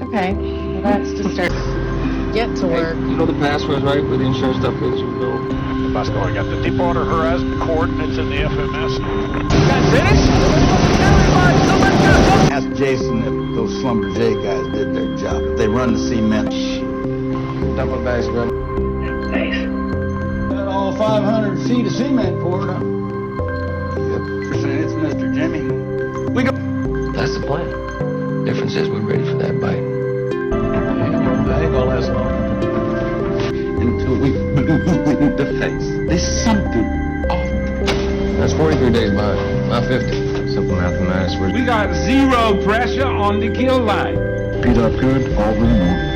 Okay, well, that's to start. Get to work. You know the passwords, right? Where the insurance stuff is. Let's go. I got the Deepwater Horizon coordinates in the FMS. Ask Jason if those Schlumberger guys did their job. If they run the cement. Double bags, bro. Nice. Got all 500 feet of cement poured up. Yep. Percentage, Mr. Jimmy. We go. That's the plan. Difference is we're ready for that bite. That ain't gonna last long. Until we blue in the face. There's something off. That's 43 days behind. Not 50. Simple mathematics. We got zero pressure on the kill line. Beat up good, all the more.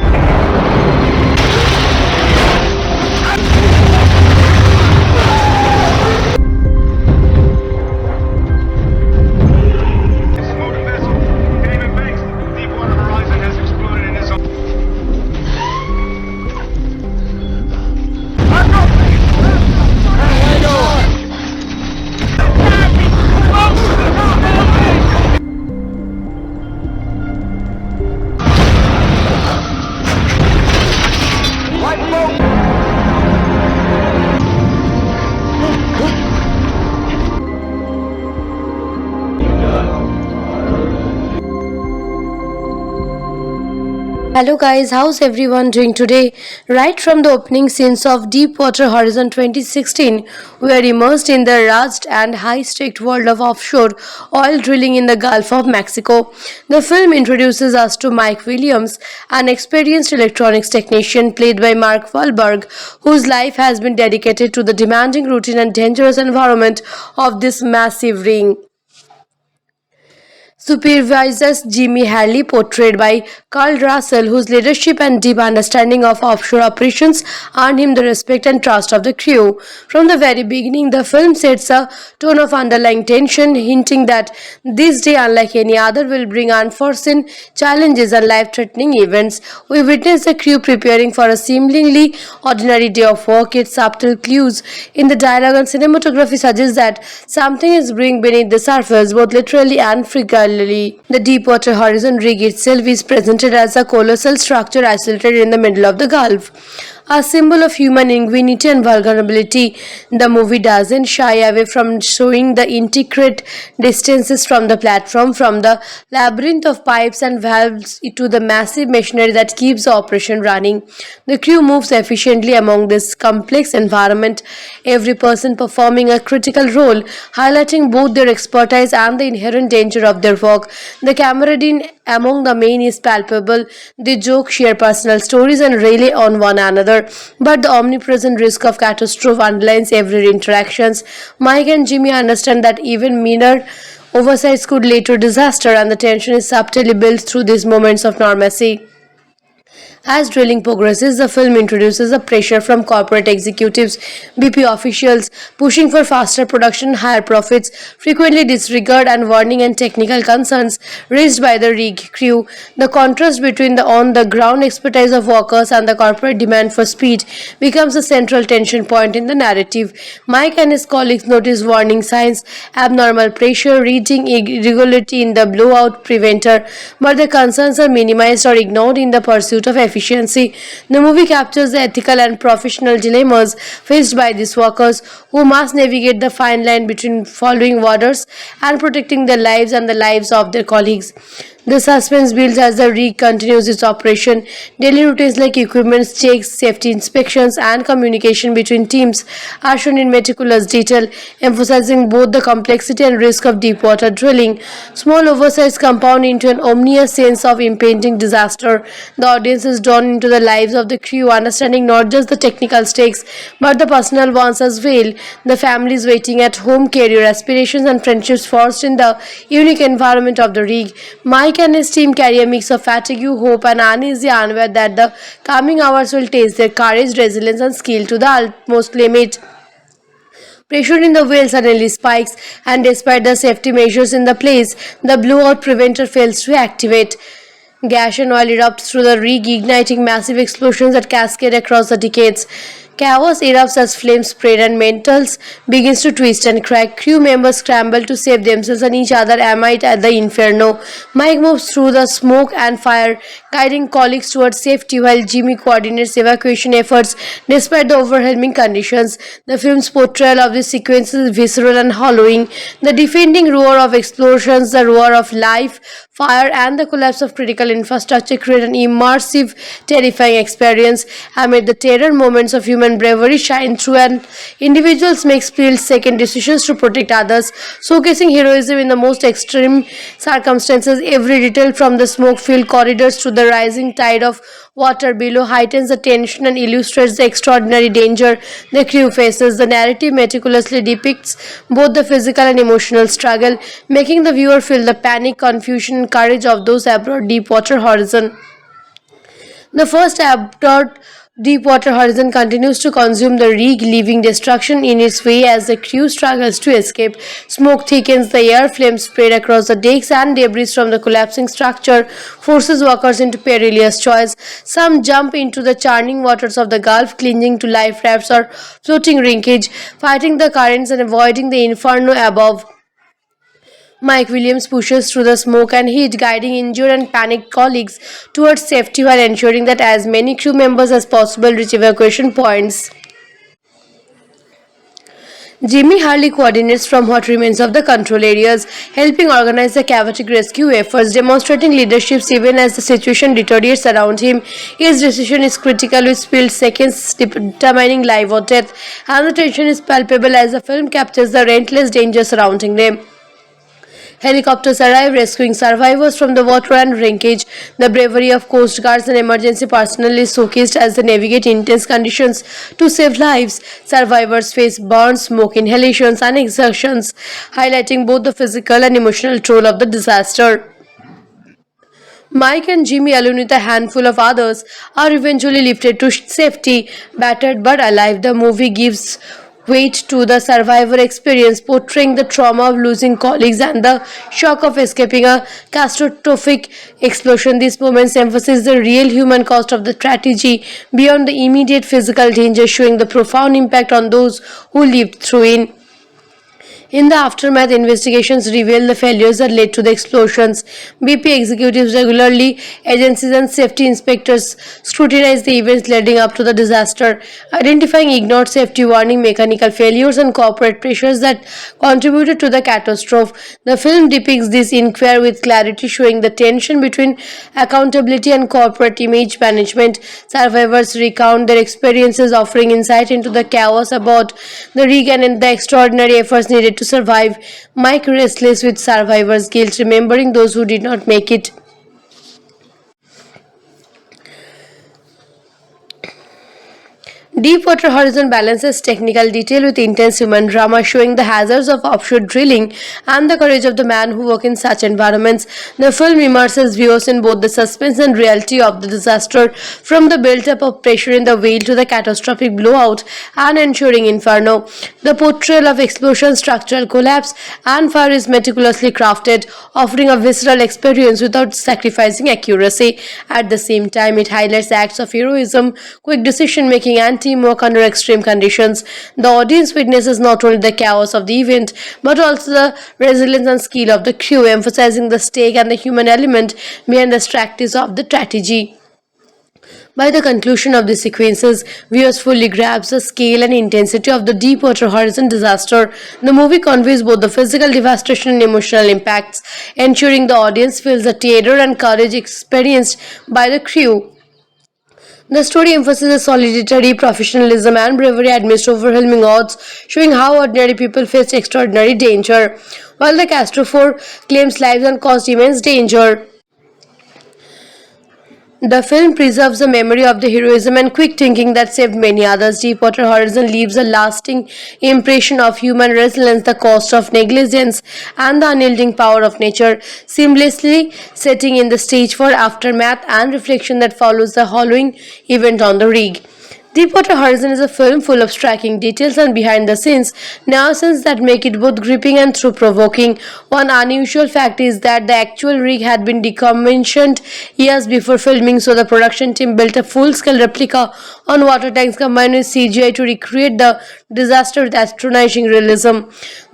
Hello guys, how's everyone doing today? Right from the opening scenes of Deepwater Horizon 2016, we are immersed in the rugged and high-staked world of offshore oil drilling in the Gulf of Mexico. The film introduces us to Mike Williams, an experienced electronics technician played by Mark Wahlberg, whose life has been dedicated to the demanding routine and dangerous environment of this massive ring. Supervises Jimmy Harley, portrayed by Carl Russell, whose leadership and deep understanding of offshore operations earned him the respect and trust of the crew. From the very beginning, the film sets a tone of underlying tension, hinting that this day, unlike any other, will bring unforeseen challenges and life-threatening events. We witness the crew preparing for a seemingly ordinary day of work, yet subtle clues in the dialogue and cinematography suggest that something is brewing beneath the surface, both literally and figuratively. The Deepwater Horizon rig itself is presented as a colossal structure isolated in the middle of the Gulf. A symbol of human ingenuity and vulnerability, the movie doesn't shy away from showing the intricate distances from the platform, from the labyrinth of pipes and valves to the massive machinery that keeps the operation running. The crew moves efficiently among this complex environment, every person performing a critical role, highlighting both their expertise and the inherent danger of their work. The camaraderie among the men is palpable. They joke, share personal stories, and rely on one another. But the omnipresent risk of catastrophe underlines every interaction. Mike and Jimmy understand that even minor oversights could lead to disaster, and the tension is subtly built through these moments of normalcy. As drilling progresses, the film introduces the pressure from corporate executives, BP officials pushing for faster production, higher profits, frequently disregard and warning and technical concerns raised by the rig crew. The contrast between the on-the-ground expertise of workers and the corporate demand for speed becomes a central tension point in the narrative. Mike and his colleagues notice warning signs, abnormal pressure, reading irregularity in the blowout preventer, but the concerns are minimized or ignored in the pursuit of efficiency. The movie captures the ethical and professional dilemmas faced by these workers who must navigate the fine line between following orders and protecting their lives and the lives of their colleagues. The suspense builds as the rig continues its operation. Daily routines like equipment checks, safety inspections, and communication between teams are shown in meticulous detail, emphasizing both the complexity and risk of deep-water drilling. Small oversights compound into an ominous sense of impending disaster. The audience is drawn into the lives of the crew, understanding not just the technical stakes, but the personal ones as well. The families waiting at home, career aspirations, and friendships forged in the unique environment of the rig. Mike and his team carry a mix of fatigue, hope, and uneasy, unaware that the coming hours will test their courage, resilience, and skill to the utmost limit. Pressure in the whale suddenly spikes, and despite the safety measures in the place, the blowout preventer fails to activate. Gas and oil erupts through the rig, igniting massive explosions that cascade across the decades. Chaos erupts as flames spread and mentals begins to twist and crack. Crew members scramble to save themselves and each other amid at the inferno. Mike moves through the smoke and fire, guiding colleagues towards safety while Jimmy coordinates evacuation efforts despite the overwhelming conditions. The film's portrayal of this sequence is visceral and harrowing. The defending roar of explosions, the roar of life, fire, and the collapse of critical infrastructure create an immersive, terrifying experience. Amid the terror, moments of human bravery shine through, and individuals make split-second decisions to protect others, showcasing heroism in the most extreme circumstances. Every detail, from the smoke-filled corridors to the rising tide of water below, heightens the tension and illustrates the extraordinary danger the crew faces. The narrative meticulously depicts both the physical and emotional struggle, making the viewer feel the panic, confusion, and courage of those aboard Deepwater Horizon. The first aboard Deepwater Horizon continues to consume the rig, leaving destruction in its way as the crew struggles to escape. Smoke thickens the air, flames spread across the decks, and debris from the collapsing structure forces workers into perilous choice. Some jump into the churning waters of the Gulf, clinging to life rafts or floating wreckage, fighting the currents and avoiding the inferno above. Mike Williams pushes through the smoke and heat, guiding injured and panicked colleagues towards safety while ensuring that as many crew members as possible reach evacuation points. Jimmy Hurley coordinates from what remains of the control areas, helping organize the chaotic rescue efforts, demonstrating leadership even as the situation deteriorates around him. His decision is critical, with split seconds determining life or death, and the tension is palpable as the film captures the relentless danger surrounding them. Helicopters arrive, rescuing survivors from the water and wreckage. The bravery of Coast Guards and emergency personnel is showcased as they navigate intense conditions to save lives. Survivors face burns, smoke inhalations, and exertions, highlighting both the physical and emotional toll of the disaster. Mike and Jimmy, along with a handful of others, are eventually lifted to safety, battered but alive. The movie gives weight to the survivor experience, portraying the trauma of losing colleagues and the shock of escaping a catastrophic explosion. These moments emphasize the real human cost of the tragedy beyond the immediate physical danger, showing the profound impact on those who lived through it. In the aftermath, investigations reveal the failures that led to the explosions. BP executives regularly, agencies and safety inspectors scrutinize the events leading up to the disaster, identifying ignored safety warning, mechanical failures, and corporate pressures that contributed to the catastrophe. The film depicts this inquiry with clarity, showing the tension between accountability and corporate image management. Survivors recount their experiences, offering insight into the chaos aboard the rig and the extraordinary efforts needed to survive. Mike restless with survivor's guilt, remembering those who did not make it. Deepwater Horizon balances technical detail with intense human drama, showing the hazards of offshore drilling and the courage of the man who work in such environments. The film immerses viewers in both the suspense and reality of the disaster, from the build-up of pressure in the whale to the catastrophic blowout and ensuing inferno. The portrayal of explosion, structural collapse, and fire is meticulously crafted, offering a visceral experience without sacrificing accuracy. At the same time, it highlights acts of heroism, quick decision-making, and teamwork under extreme conditions. The audience witnesses not only the chaos of the event, but also the resilience and skill of the crew, emphasizing the stake and the human element behind the practice of the tragedy. By the conclusion of the sequences, viewers fully grasp the scale and intensity of the Deepwater Horizon disaster. The movie conveys both the physical devastation and emotional impacts, ensuring the audience feels the terror and courage experienced by the crew. The story emphasizes solidarity, professionalism, and bravery amidst overwhelming odds, showing how ordinary people face extraordinary danger, while the catastrophe claims lives and caused immense danger. The film preserves the memory of the heroism and quick thinking that saved many others. Deepwater Horizon leaves a lasting impression of human resilience, the cost of negligence, and the unyielding power of nature, seamlessly setting in the stage for aftermath and reflection that follows the harrowing event on the rig. Deepwater Horizon is a film full of striking details and behind the scenes nuances that make it both gripping and through provoking. One unusual fact is that the actual rig had been decommissioned years before filming, so the production team built a full scale replica on water tanks combined with CGI to recreate the disaster with astonishing realism.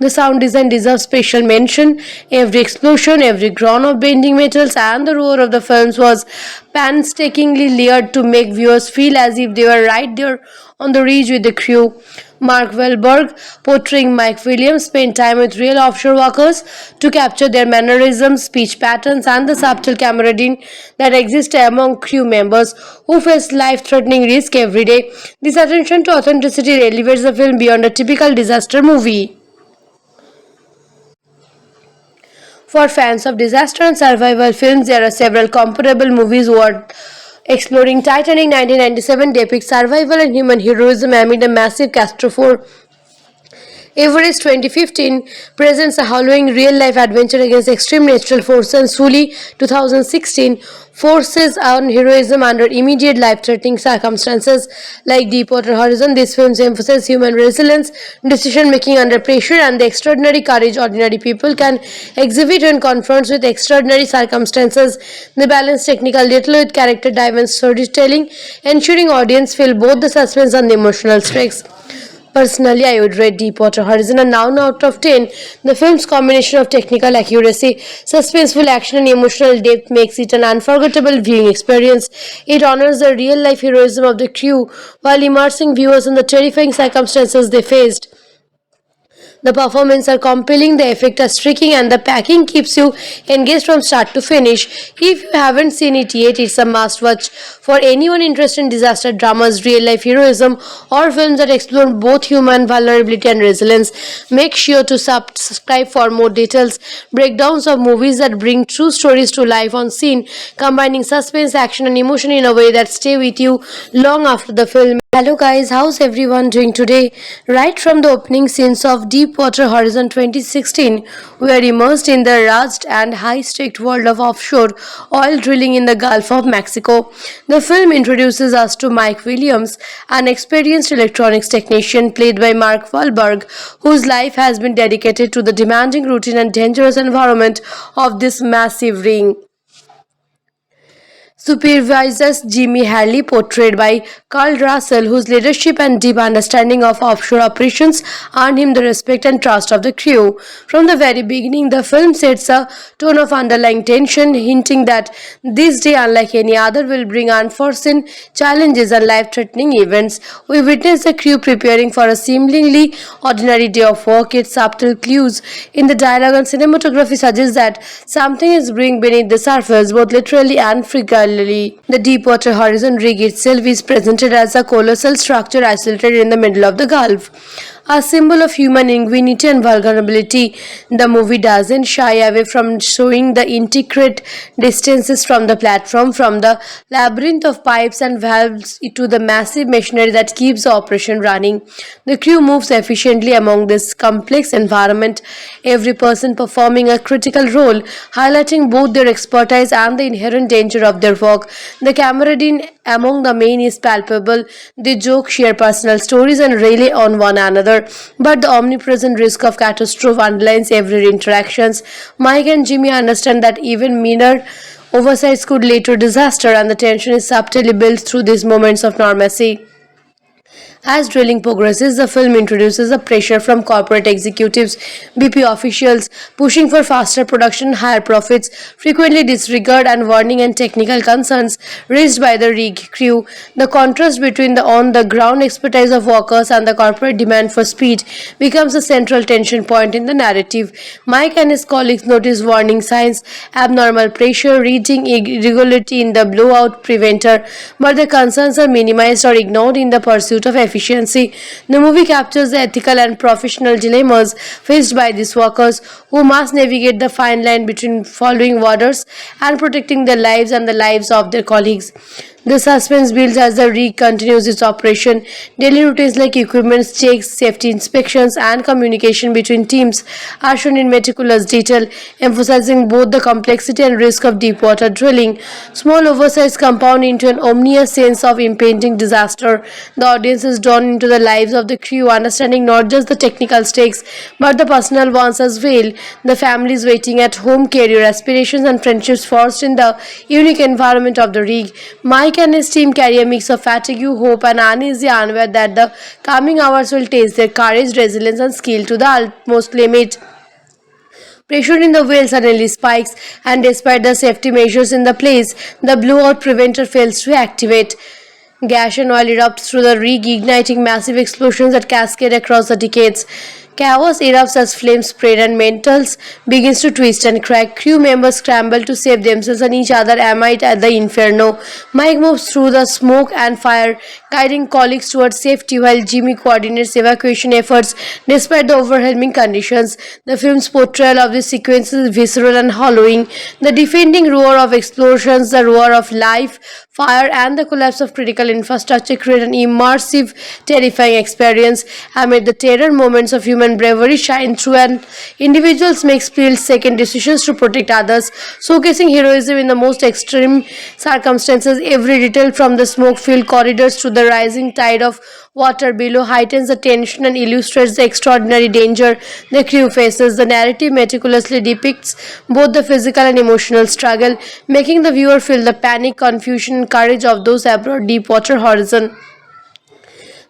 The sound design deserves special mention. Every explosion, every groan of bending metals, and the roar of the films was painstakingly layered to make viewers feel as if they were right there on the ridge with the crew. Mark Wahlberg, portraying Mike Williams, spent time with real offshore workers to capture their mannerisms, speech patterns, and the subtle camaraderie that exists among crew members who face life-threatening risk every day. This attention to authenticity elevates the film beyond a typical disaster movie. For fans of disaster and survival films, there are several comparable movies worth exploring. Titanic 1997 depicts survival and human heroism amid a massive catastrophe. Everest 2015 presents a harrowing real-life adventure against extreme natural forces, and Sully 2016 forces on heroism under immediate life-threatening circumstances. Like Deepwater Horizon, these films emphasize human resilience, decision-making under pressure, and the extraordinary courage ordinary people can exhibit when confronted with extraordinary circumstances. They balance technical detail with character-driven storytelling, ensuring audience feel both the suspense and the emotional stakes. Personally, I would rate Deepwater Horizon a 9 out of 10. The film's combination of technical accuracy, suspenseful action, and emotional depth makes it an unforgettable viewing experience. It honors the real-life heroism of the crew while immersing viewers in the terrifying circumstances they faced. The performances are compelling, the effects are striking, and the packing keeps you engaged from start to finish. If you haven't seen it yet, it's a must-watch for anyone interested in disaster dramas, real-life heroism, or films that explore both human vulnerability and resilience. Make sure to subscribe for more details, breakdowns of movies that bring true stories to life on scene, combining suspense, action, and emotion in a way that stay with you long after the film. Hello guys, how's everyone doing today? Right from the opening scenes of Deepwater Horizon 2016, we are immersed in the rugged and high-stakes world of offshore oil drilling in the Gulf of Mexico. The film introduces us to Mike Williams, an experienced electronics technician played by Mark Wahlberg, whose life has been dedicated to the demanding routine and dangerous environment of this massive rig. Supervises Jimmy Harley, portrayed by Carl Russell, whose leadership and deep understanding of offshore operations earned him the respect and trust of the crew. From the very beginning, the film sets a tone of underlying tension, hinting that this day, unlike any other, will bring unforeseen challenges and life-threatening events. We witness the crew preparing for a seemingly ordinary day of work, yet subtle clues in the dialogue and cinematography suggest that something is brewing beneath the surface, both literally and figuratively. The Deepwater Horizon rig itself is presented as a colossal structure isolated in the middle of the Gulf. A symbol of human ingenuity and vulnerability, the movie doesn't shy away from showing the intricate distances from the platform, from the labyrinth of pipes and valves to the massive machinery that keeps the operation running. The crew moves efficiently among this complex environment, every person performing a critical role, highlighting both their expertise and the inherent danger of their work. The camaraderie among the men is palpable. They joke, share personal stories, and rely on one another. But the omnipresent risk of catastrophe underlines every interaction. Mike and Jimmy understand that even minor oversights could lead to disaster, and the tension is subtly built through these moments of normalcy. As drilling progresses, the film introduces a pressure from corporate executives, BP officials pushing for faster production, higher profits, frequently disregard and warning and technical concerns raised by the rig crew. The contrast between the on-the-ground expertise of workers and the corporate demand for speed becomes a central tension point in the narrative. Mike and his colleagues notice warning signs, abnormal pressure, reading irregularity in the blowout preventer, but the concerns are minimized or ignored in the pursuit of efficiency. The movie captures the ethical and professional dilemmas faced by these workers who must navigate the fine line between following orders and protecting their lives and the lives of their colleagues. The suspense builds as the rig continues its operation. Daily routines like equipment checks, safety inspections, and communication between teams are shown in meticulous detail, emphasizing both the complexity and risk of deep water drilling. Small oversights compound into an ominous sense of impending disaster. The audience is drawn into the lives of the crew, understanding not just the technical stakes but the personal ones as well. The families waiting at home, career aspirations, and friendships forged in the unique environment of the rig. Mike and his team carry a mix of fatigue, hope, and uneasy unaware that the coming hours will test their courage, resilience, and skill to the utmost limit. Pressure in the whale suddenly spikes, and despite the safety measures in the place, the blowout preventer fails to activate. Gas and oil erupts through the rig, igniting massive explosions that cascade across the decades. Chaos erupts as flames spread and metals begins to twist and crack. Crew members scramble to save themselves and each other amid at the inferno. Mike moves through the smoke and fire, guiding colleagues towards safety while Jimmy coordinates evacuation efforts despite the overwhelming conditions. The film's portrayal of this sequence is visceral and hollowing. The defending roar of explosions, the roar of life, fire, and the collapse of critical infrastructure create an immersive, terrifying experience. Amid the terror, moments of human bravery shine through, and individuals make split-second decisions to protect others, showcasing heroism in the most extreme circumstances. Every detail, from the smoke-filled corridors to the rising tide of water below, heightens the tension and illustrates the extraordinary danger the crew faces. The narrative meticulously depicts both the physical and emotional struggle, making the viewer feel the panic, confusion, and courage of those aboard Deepwater Horizon.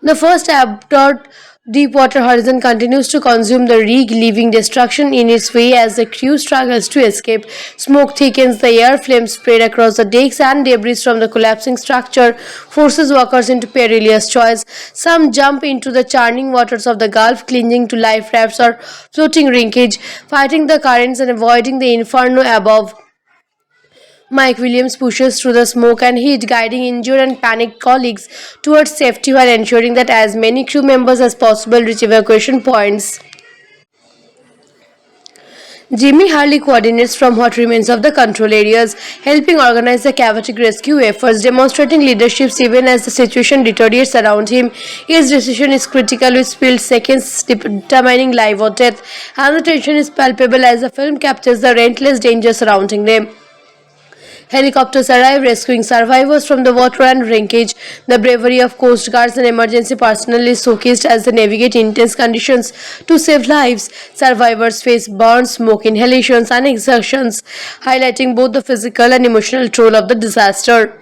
The first aboard Deepwater Horizon continues to consume the rig, leaving destruction in its way as the crew struggles to escape. Smoke thickens the air, flames spread across the decks, and debris from the collapsing structure forces workers into perilous choice. Some jump into the churning waters of the Gulf, clinging to life rafts or floating wreckage, fighting the currents and avoiding the inferno above. Mike Williams pushes through the smoke and heat, guiding injured and panicked colleagues towards safety while ensuring that as many crew members as possible reach evacuation points. Jimmy Harley coordinates from what remains of the control areas, helping organize the chaotic rescue efforts, demonstrating leadership even as the situation deteriorates around him. His decision is critical, with split seconds determining life or death, and the tension is palpable as the film captures the relentless danger surrounding them. Helicopters arrive, rescuing survivors from the water and wreckage. The bravery of Coast Guards and emergency personnel is showcased as they navigate intense conditions to save lives. Survivors face burns, smoke inhalations, and exertions, highlighting both the physical and emotional toll of the disaster.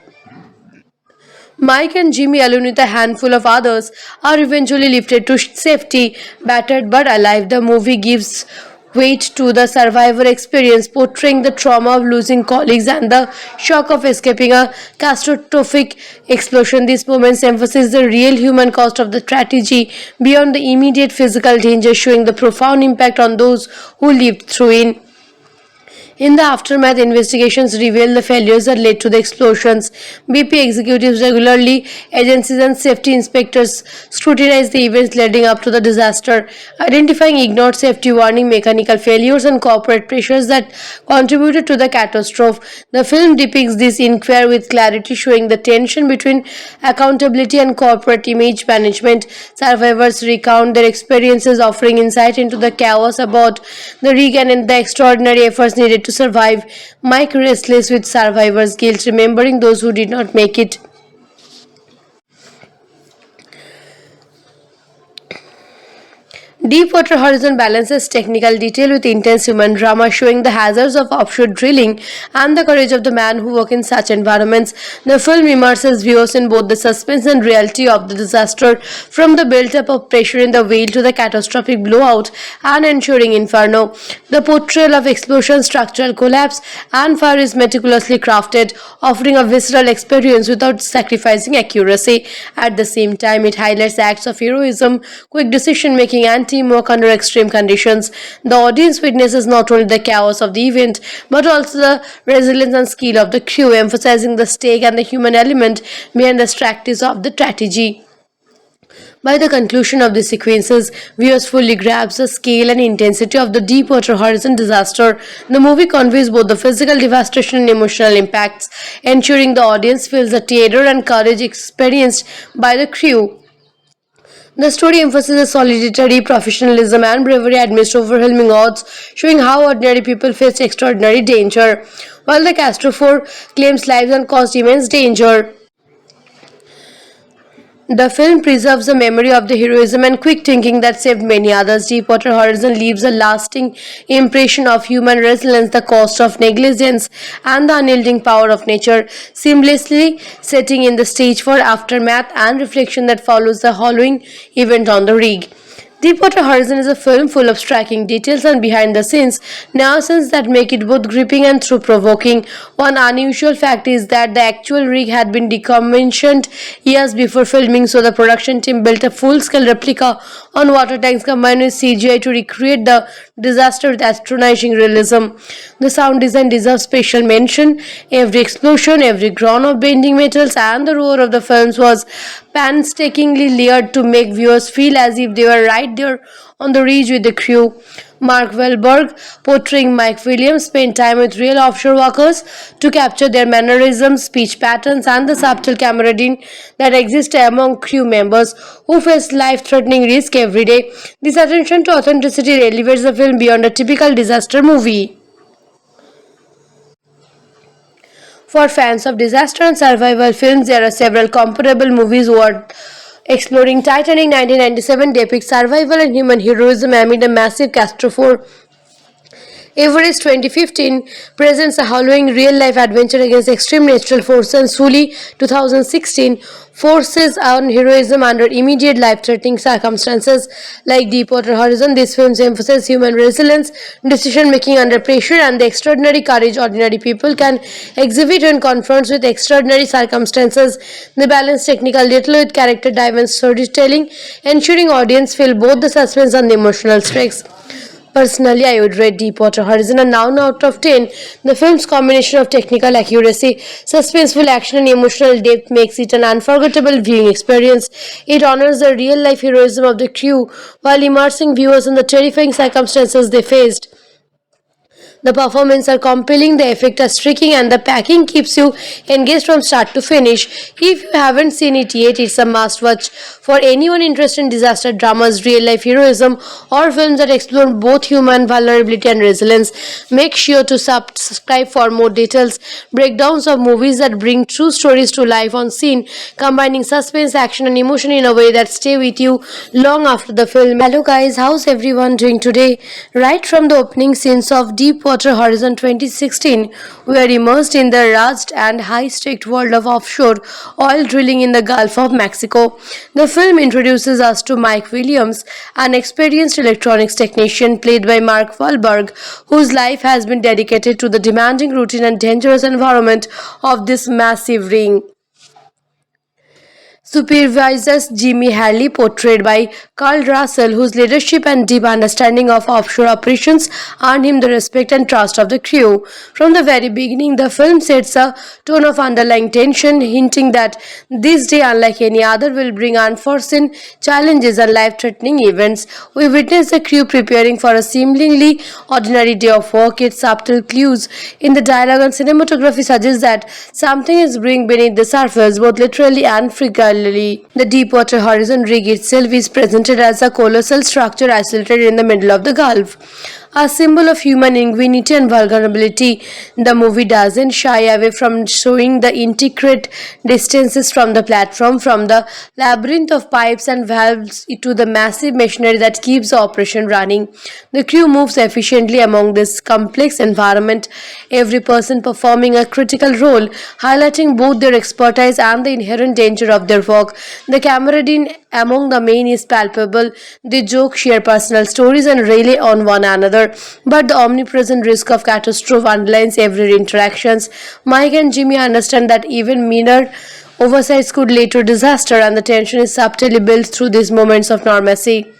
Mike and Jimmy, along with a handful of others, are eventually lifted to safety, battered but alive. The movie gives weight to the survivor experience, portraying the trauma of losing colleagues and the shock of escaping a catastrophic explosion. These moments emphasize the real human cost of the tragedy beyond the immediate physical danger, showing the profound impact on those who lived through it. In the aftermath, investigations reveal the failures that led to the explosions. BP executives regularly, agencies and safety inspectors scrutinize the events leading up to the disaster, identifying ignored safety warning, mechanical failures, and corporate pressures that contributed to the catastrophe. The film depicts this inquiry with clarity, showing the tension between accountability and corporate image management. Survivors recount their experiences, offering insight into the chaos about the rig and the extraordinary efforts needed to survive. Mike restless with survivors' guilt, remembering those who did not make it. Deepwater Horizon balances technical detail with intense human drama, showing the hazards of offshore drilling and the courage of the man who work in such environments. The film immerses viewers in both the suspense and reality of the disaster, from the build-up of pressure in the whale to the catastrophic blowout and ensuing inferno. The portrayal of explosion, structural collapse, and fire is meticulously crafted, offering a visceral experience without sacrificing accuracy. At the same time, it highlights acts of heroism, quick decision-making, and teamwork under extreme conditions. The audience witnesses not only the chaos of the event, but also the resilience and skill of the crew, emphasizing the stake and the human element behind the practice of the tragedy. By the conclusion of these sequences, viewers fully grasp the scale and intensity of the Deepwater Horizon disaster. The movie conveys both the physical devastation and emotional impacts, ensuring the audience feels the terror and courage experienced by the crew. The story emphasizes solidarity, professionalism, and bravery amidst overwhelming odds, showing how ordinary people face extraordinary danger, while the Castor 4 claims lives and caused immense danger. The film preserves the memory of the heroism and quick thinking that saved many others. Deepwater Horizon leaves a lasting impression of human resilience, the cost of negligence, and the unyielding power of nature, seamlessly setting in the stage for aftermath and reflection that follows the harrowing event on the rig. Deepwater Horizon is a film full of striking details and behind-the-scenes nuances that make it both gripping and thought-provoking. One unusual fact is that the actual rig had been decommissioned years before filming, so the production team built a full-scale replica on water tanks combined with CGI to recreate the disaster with astonishing realism. The sound design deserves special mention. Every explosion, every groan of bending metals, and the roar of the films was painstakingly layered to make viewers feel as if they were right there on the ridge with the crew. Mark Wahlberg, portraying Mike Williams, spent time with real offshore workers to capture their mannerisms, speech patterns, and the subtle camaraderie that exists among crew members who face life-threatening risk every day. This attention to authenticity elevates the film beyond a typical disaster movie. For fans of disaster and survival films, there are several comparable movies worth exploring. Titanic 1997 depicts survival and human heroism amid a massive catastrophe. Everest 2015 presents a harrowing real-life adventure against extreme natural forces, and Sully 2016 forces on heroism under immediate life-threatening circumstances. Like Deepwater Horizon, these films emphasize human resilience, decision-making under pressure, and the extraordinary courage ordinary people can exhibit when confronted with extraordinary circumstances. They balance technical detail with character-driven storytelling, ensuring audience feel both the suspense and the emotional stakes. Personally, I would rate Deepwater Horizon a 9 out of 10. The film's combination of technical accuracy, suspenseful action, and emotional depth makes it an unforgettable viewing experience. It honors the real-life heroism of the crew while immersing viewers in the terrifying circumstances they faced. The performances are compelling, the effects are striking, and the packing keeps you engaged from start to finish. If you haven't seen it yet, it's a must-watch for anyone interested in disaster dramas, real-life heroism, or films that explore both human vulnerability and resilience. Make sure to subscribe for more details, breakdowns of movies that bring true stories to life on scene, combining suspense, action, and emotion in a way that stay with you long after the film. Hello guys, how's everyone doing today? Right from the opening scenes of Deepwater Horizon 2016, we are immersed in the rugged and high-stakes world of offshore oil drilling in the Gulf of Mexico. The film introduces us to Mike Williams, an experienced electronics technician played by Mark Wahlberg, whose life has been dedicated to the demanding routine and dangerous environment of this massive rig. Supervises Jimmy Harley, portrayed by Carl Russell, whose leadership and deep understanding of offshore operations earned him the respect and trust of the crew. From the very beginning, the film sets a tone of underlying tension, hinting that this day, unlike any other, will bring unforeseen challenges and life-threatening events. We witness the crew preparing for a seemingly ordinary day of work, yet subtle clues in the dialogue and cinematography suggest that something is brewing beneath the surface, both literally and figuratively. The Deepwater Horizon rig itself is presented as a colossal structure isolated in the middle of the Gulf, a symbol of human ingenuity and vulnerability. The movie doesn't shy away from showing the intricate distances from the platform, from the labyrinth of pipes and valves to the massive machinery that keeps the operation running. The crew moves efficiently among this complex environment, every person performing a critical role, highlighting both their expertise and the inherent danger of their work. The camaraderie among the men is palpable. They joke, share personal stories, and rely on one another. But the omnipresent risk of catastrophe underlines every interaction. Mike and Jimmy understand that even minor oversights could lead to disaster, and the tension is subtly built through these moments of normalcy.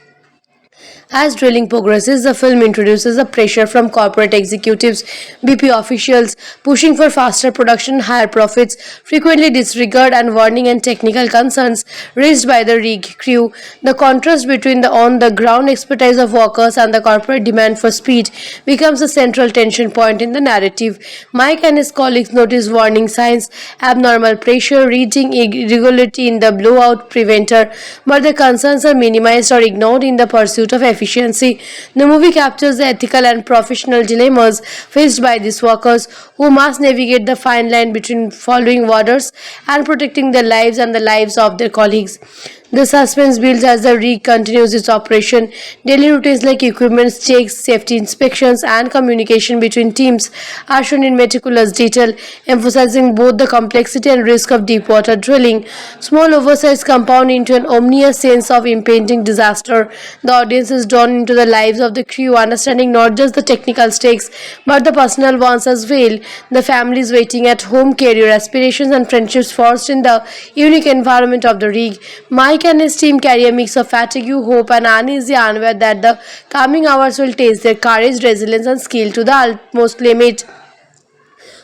As drilling progresses, the film introduces the pressure from corporate executives, BP officials pushing for faster production, higher profits, frequently disregard and warning and technical concerns raised by the rig crew. The contrast between the on-the-ground expertise of workers and the corporate demand for speed becomes a central tension point in the narrative. Mike and his colleagues notice warning signs, abnormal pressure, reading irregularity in the blowout preventer, but the concerns are minimized or ignored in the pursuit of efficiency. The movie captures the ethical and professional dilemmas faced by these workers who must navigate the fine line between following orders and protecting their lives and the lives of their colleagues. The suspense builds as the rig continues its operation. Daily routines like equipment checks, safety inspections, and communication between teams are shown in meticulous detail, emphasizing both the complexity and risk of deep water drilling. Small oversights compound into an ominous sense of impending disaster. The audience is drawn into the lives of the crew, understanding not just the technical stakes but the personal ones as well. The families waiting at home, career aspirations, and friendships forged in the unique environment of the rig. Mike and his team carry a mix of fatigue, hope, and uneasy unaware that the coming hours will test their courage, resilience, and skill to the utmost limit.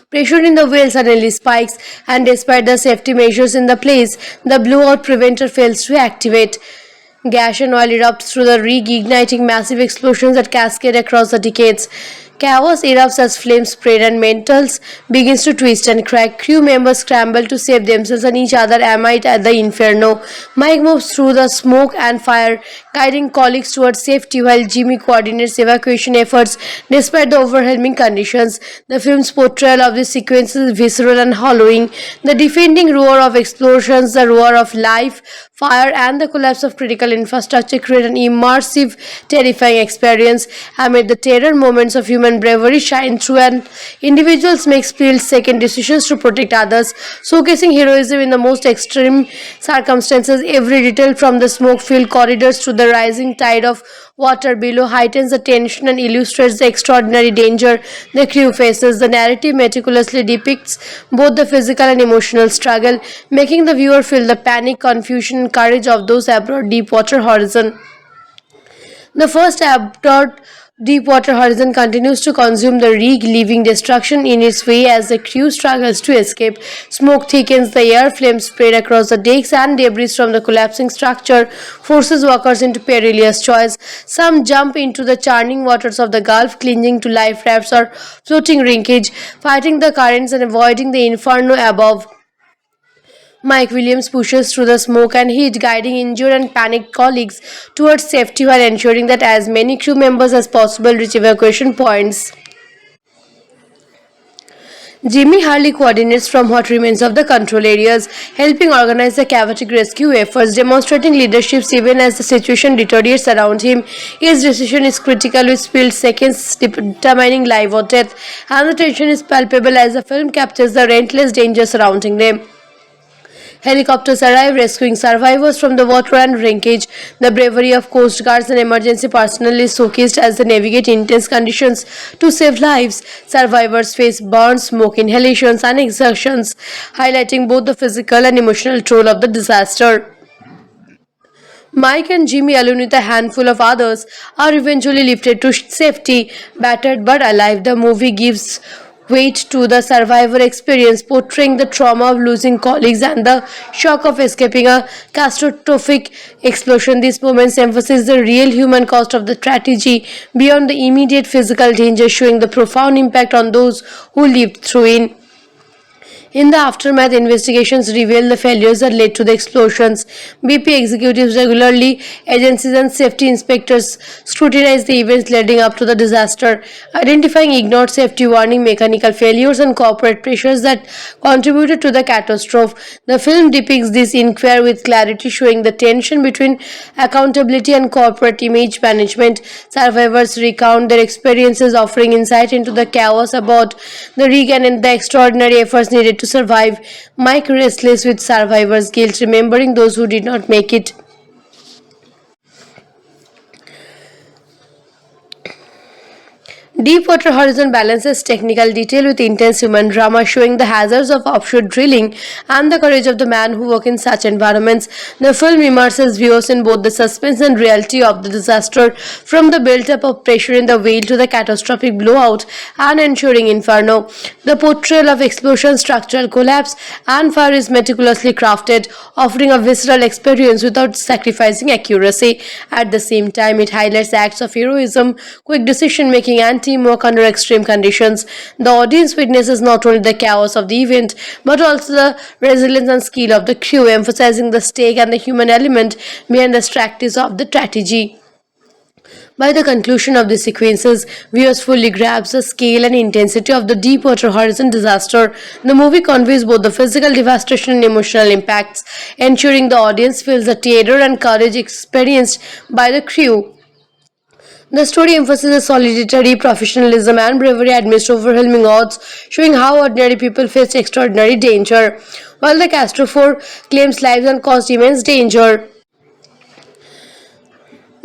Pressure in the well suddenly spikes, and despite the safety measures in the place, the blowout preventer fails to activate. Gas and oil erupts through the rig, igniting massive explosions that cascade across the decades. Chaos erupts as flames spread and metals begins to twist and crack. Crew members scramble to save themselves and each other amid at the inferno. Mike moves through the smoke and fire, guiding colleagues towards safety while Jimmy coordinates evacuation efforts despite the overwhelming conditions. The film's portrayal of this sequence is visceral and hollowing. The defending roar of explosions, the roar of life, fire, and the collapse of critical infrastructure create an immersive, terrifying experience. Amid the terror, moments of human bravery shine through, and individuals make split-second decisions to protect others, showcasing heroism in the most extreme circumstances. Every detail from the smoke-filled corridors to the rising tide of water below heightens the tension and illustrates the extraordinary danger the crew faces. The narrative meticulously depicts both the physical and emotional struggle, making the viewer feel the panic, confusion, and courage of those aboard Deepwater Horizon. The first aboard Deepwater Horizon continues to consume the rig, leaving destruction in its way as the crew struggles to escape. Smoke thickens the air, flames spread across the decks, and debris from the collapsing structure forces workers into perilous choice. Some jump into the churning waters of the Gulf, clinging to life rafts or floating wreckage, fighting the currents and avoiding the inferno above. Mike Williams pushes through the smoke and heat, guiding injured and panicked colleagues towards safety while ensuring that as many crew members as possible reach evacuation points. Jimmy Hurley coordinates from what remains of the control areas, helping organize the chaotic rescue efforts, demonstrating leadership even as the situation deteriorates around him. His decision is critical, with split seconds determining life or death, and the tension is palpable as the film captures the relentless danger surrounding them. Helicopters arrive, rescuing survivors from the water and wreckage. The bravery of Coast Guards and emergency personnel is showcased as they navigate intense conditions to save lives. Survivors face burns, smoke inhalations, and exertions, highlighting both the physical and emotional toll of the disaster. Mike and Jimmy, along with a handful of others, are eventually lifted to safety, battered but alive. The movie gives weight to the survivor experience, portraying the trauma of losing colleagues and the shock of escaping a catastrophic explosion. These moments emphasize the real human cost of the tragedy beyond the immediate physical danger, showing the profound impact on those who lived through it. In the aftermath, investigations reveal the failures that led to the explosions. BP executives regularly, agencies and safety inspectors scrutinize the events leading up to the disaster, identifying ignored safety warning, mechanical failures, and corporate pressures that contributed to the catastrophe. The film depicts this inquiry with clarity, showing the tension between accountability and corporate image management. Survivors recount their experiences, offering insight into the chaos aboard the rig and the extraordinary efforts needed to survive. Mike restless with survivors' guilt, remembering those who did not make it. Deepwater Horizon balances technical detail with intense human drama, showing the hazards of offshore drilling and the courage of the men who work in such environments. The film immerses viewers in both the suspense and reality of the disaster, from the build-up of pressure in the whale to the catastrophic blowout and ensuing inferno. The portrayal of explosion, structural collapse, and fire is meticulously crafted, offering a visceral experience without sacrificing accuracy. At the same time, it highlights acts of heroism, quick decision-making, and teamwork under extreme conditions. The audience witnesses not only the chaos of the event, but also the resilience and skill of the crew, emphasizing the stake and the human element behind the strategies of the strategy. By the conclusion of the sequences, viewers fully grasp the scale and intensity of the Deepwater Horizon disaster. The movie conveys both the physical devastation and emotional impacts, ensuring the audience feels the terror and courage experienced by the crew. The story emphasizes solidarity, professionalism, and bravery amidst overwhelming odds, showing how ordinary people face extraordinary danger, while the catastrophe claims lives and caused immense danger.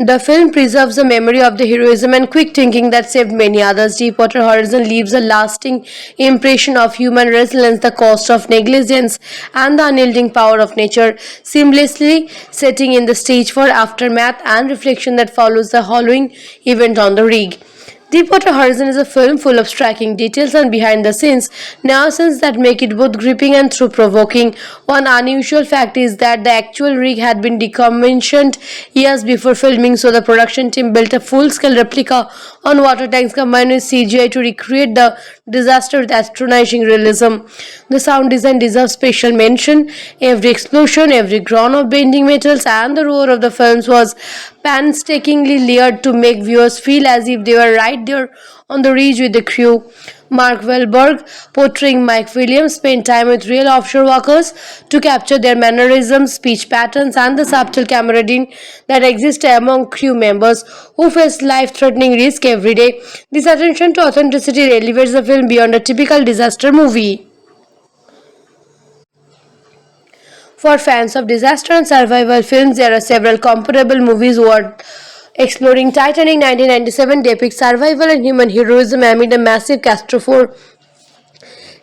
The film preserves the memory of the heroism and quick thinking that saved many others. Deepwater Horizon leaves a lasting impression of human resilience, the cost of negligence, and the unyielding power of nature, seamlessly setting in the stage for aftermath and reflection that follows the harrowing event on the rig. Deepwater Horizon is a film full of striking details and behind-the-scenes nuances that make it both gripping and thought-provoking. One unusual fact is that the actual rig had been decommissioned years before filming, so the production team built a full-scale replica on water tanks combined with CGI to recreate the disaster with astonishing realism. The sound design deserves special mention. Every explosion, every groan of bending metals, and the roar of the films was painstakingly layered to make viewers feel as if they were right there on the ridge with the crew. Mark Wahlberg, portraying Mike Williams, spent time with real offshore workers to capture their mannerisms, speech patterns, and the subtle camaraderie that exists among crew members who face life-threatening risk every day. This attention to authenticity elevates the film beyond a typical disaster movie. For fans of disaster and survival films, there are several comparable movies worth exploring. Titanic 1997 depicts survival and human heroism amid a massive catastrophe.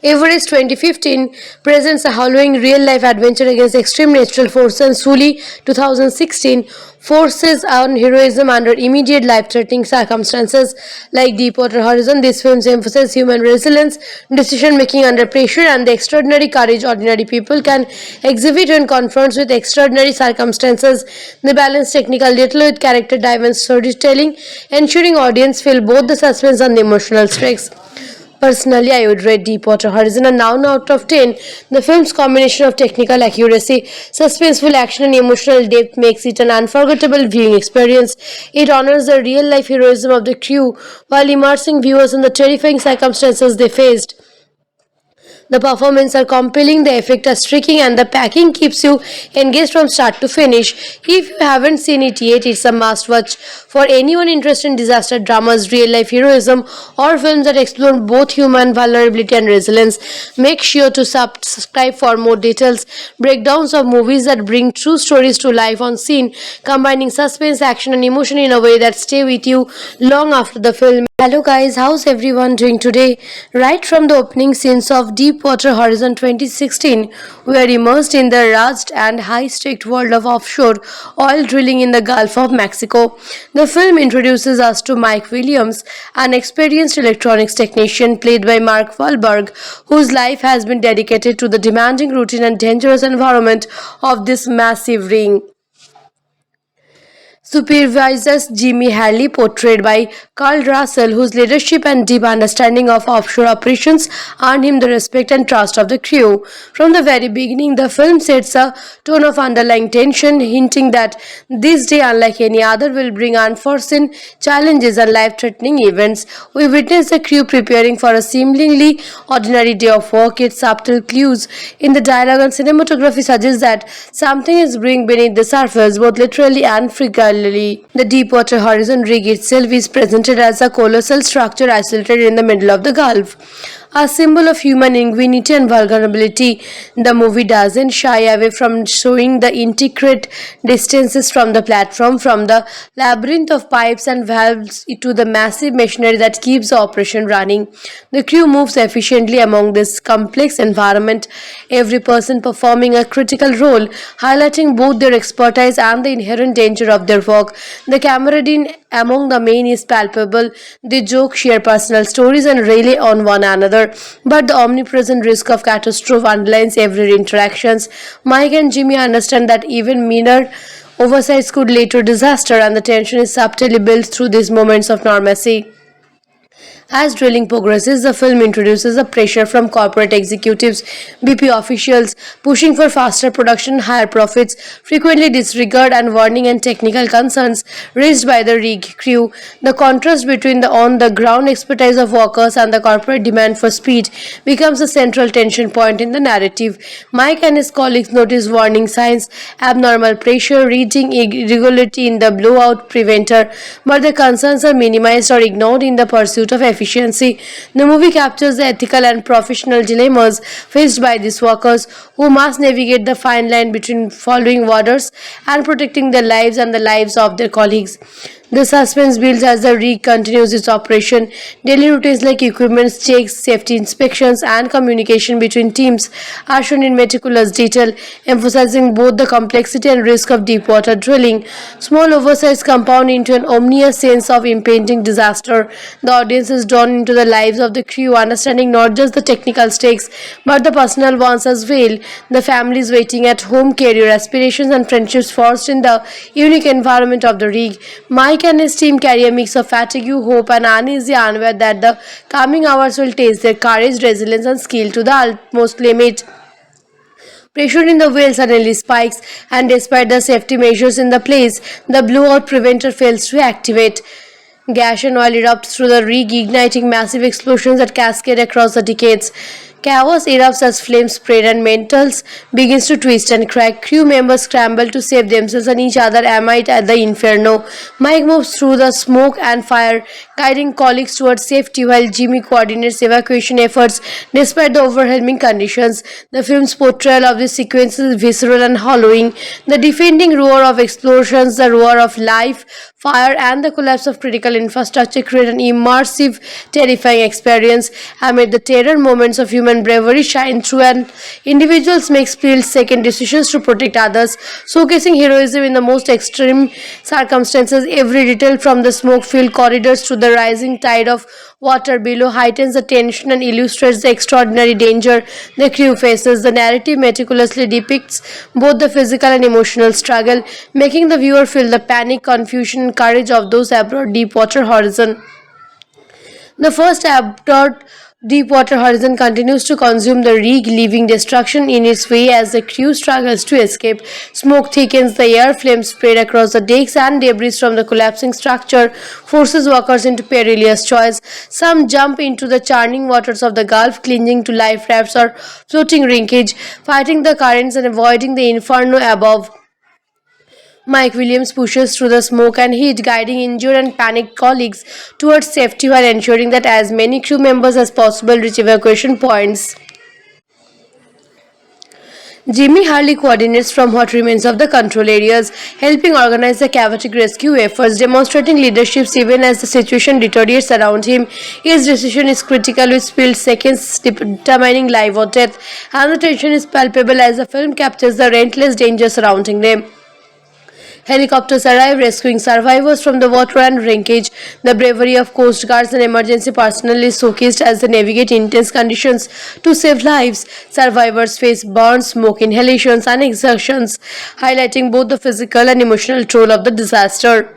Everest 2015 presents a harrowing real-life adventure against extreme natural forces, and Sully 2016 forces on heroism under immediate life-threatening circumstances. Like Deepwater Horizon, these films emphasize human resilience, decision-making under pressure, and the extraordinary courage ordinary people can exhibit when confronted with extraordinary circumstances. They balance technical detail with character-driven storytelling, ensuring audience feel both the suspense and the emotional stakes. Personally, I would rate Deepwater Horizon a 9 out of 10. The film's combination of technical accuracy, suspenseful action, and emotional depth makes it an unforgettable viewing experience. It honors the real-life heroism of the crew while immersing viewers in the terrifying circumstances they faced. The performances are compelling, the effects are striking, and the packing keeps you engaged from start to finish. If you haven't seen it yet, it's a must-watch for anyone interested in disaster dramas, real-life heroism, or films that explore both human vulnerability and resilience. Make sure to subscribe for more details, breakdowns of movies that bring true stories to life on scene, combining suspense, action, and emotion in a way that stay with you long after the film. Hello guys, how's everyone doing today? Right from the opening scenes of Deepwater Horizon 2016, we are immersed in the rugged and high-stakes world of offshore oil drilling in the Gulf of Mexico. The film introduces us to Mike Williams, an experienced electronics technician played by Mark Wahlberg, whose life has been dedicated to the demanding routine and dangerous environment of this massive rig. Supervises Jimmy Hurley, portrayed by Carl Russell, whose leadership and deep understanding of offshore operations earned him the respect and trust of the crew. From the very beginning, the film sets a tone of underlying tension, hinting that this day, unlike any other, will bring unforeseen challenges and life-threatening events. We witness the crew preparing for a seemingly ordinary day of work, yet subtle clues in the dialogue and cinematography suggest that something is brewing beneath the surface, both literally and figuratively. The Deepwater Horizon rig itself is presented as a colossal structure isolated in the middle of the Gulf. a symbol of human ingenuity and vulnerability. The movie doesn't shy away from showing the intricate distances from the platform, from the labyrinth of pipes and valves to the massive machinery that keeps the operation running. The crew moves efficiently among this complex environment, every person performing a critical role, highlighting both their expertise and the inherent danger of their work. The camaraderie among the men is palpable. They joke, share personal stories, and rely on one another. But the omnipresent risk of catastrophe underlines every interactions. Mike and Jimmy understand that even minor oversights could lead to disaster, and the tension is subtly built through these moments of normalcy. As drilling progresses, the film introduces a pressure from corporate executives, BP officials pushing for faster production, higher profits, frequently disregard and warning and technical concerns raised by the rig crew. The contrast between the on-the-ground expertise of workers and the corporate demand for speed becomes a central tension point in the narrative. Mike and his colleagues notice warning signs, abnormal pressure, reading irregularity in the blowout preventer, but the concerns are minimized or ignored in the pursuit of efficiency. The movie captures the ethical and professional dilemmas faced by these workers who must navigate the fine line between following orders and protecting their lives and the lives of their colleagues. The suspense builds as the rig continues its operation. Daily routines like equipment checks, safety inspections, and communication between teams are shown in meticulous detail, emphasizing both the complexity and risk of deep water drilling. Small oversights compound into an ominous sense of impending disaster. The audience is drawn into the lives of the crew, understanding not just the technical stakes but the personal ones as well. The families waiting at home, career aspirations, and friendships forged in the unique environment of the rig. Mike and his team carry a mix of fatigue, hope, and uneasy unaware that the coming hours will test their courage, resilience, and skill to the utmost limit. Pressure in the well suddenly spikes, and despite the safety measures in the place, the blowout preventer fails to activate. Gas and oil erupts through the rig, igniting massive explosions that cascade across the decades. Chaos erupts as flames spread and metals begins to twist and crack. Crew members scramble to save themselves and each other amid at the inferno. Mike moves through the smoke and fire, guiding colleagues towards safety while Jimmy coordinates evacuation efforts despite the overwhelming conditions. The film's portrayal of this sequence is visceral and hollowing. The defending roar of explosions, the roar of life, fire, and the collapse of critical infrastructure create an immersive, terrifying experience. Amid the terror, moments of human bravery shine through, and individuals make split-second decisions to protect others, showcasing heroism in the most extreme circumstances. Every detail, from the smoke-filled corridors to the rising tide of water below, heightens the tension and illustrates the extraordinary danger the crew faces. The narrative meticulously depicts both the physical and emotional struggle, making the viewer feel the panic, confusion, and courage of those aboard Deepwater Horizon. The first aboard Deepwater Horizon continues to consume the rig, leaving destruction in its way as the crew struggles to escape. Smoke thickens the air, flames spread across the decks, and debris from the collapsing structure forces workers into perilous choice. Some jump into the churning waters of the Gulf, clinging to life rafts or floating wreckage, fighting the currents and avoiding the inferno above. Mike Williams pushes through the smoke and heat, guiding injured and panicked colleagues towards safety while ensuring that as many crew members as possible reach evacuation points. Jimmy Hurley coordinates from what remains of the control areas, helping organize the chaotic rescue efforts, demonstrating leadership even as the situation deteriorates around him. His decision is critical, with spilled seconds determining life or death, and the tension is palpable as the film captures the relentless danger surrounding them. Helicopters arrive, rescuing survivors from the water and wreckage. The bravery of Coast Guards and emergency personnel is showcased as they navigate intense conditions to save lives. Survivors face burns, smoke inhalations, and exertions, highlighting both the physical and emotional toll of the disaster.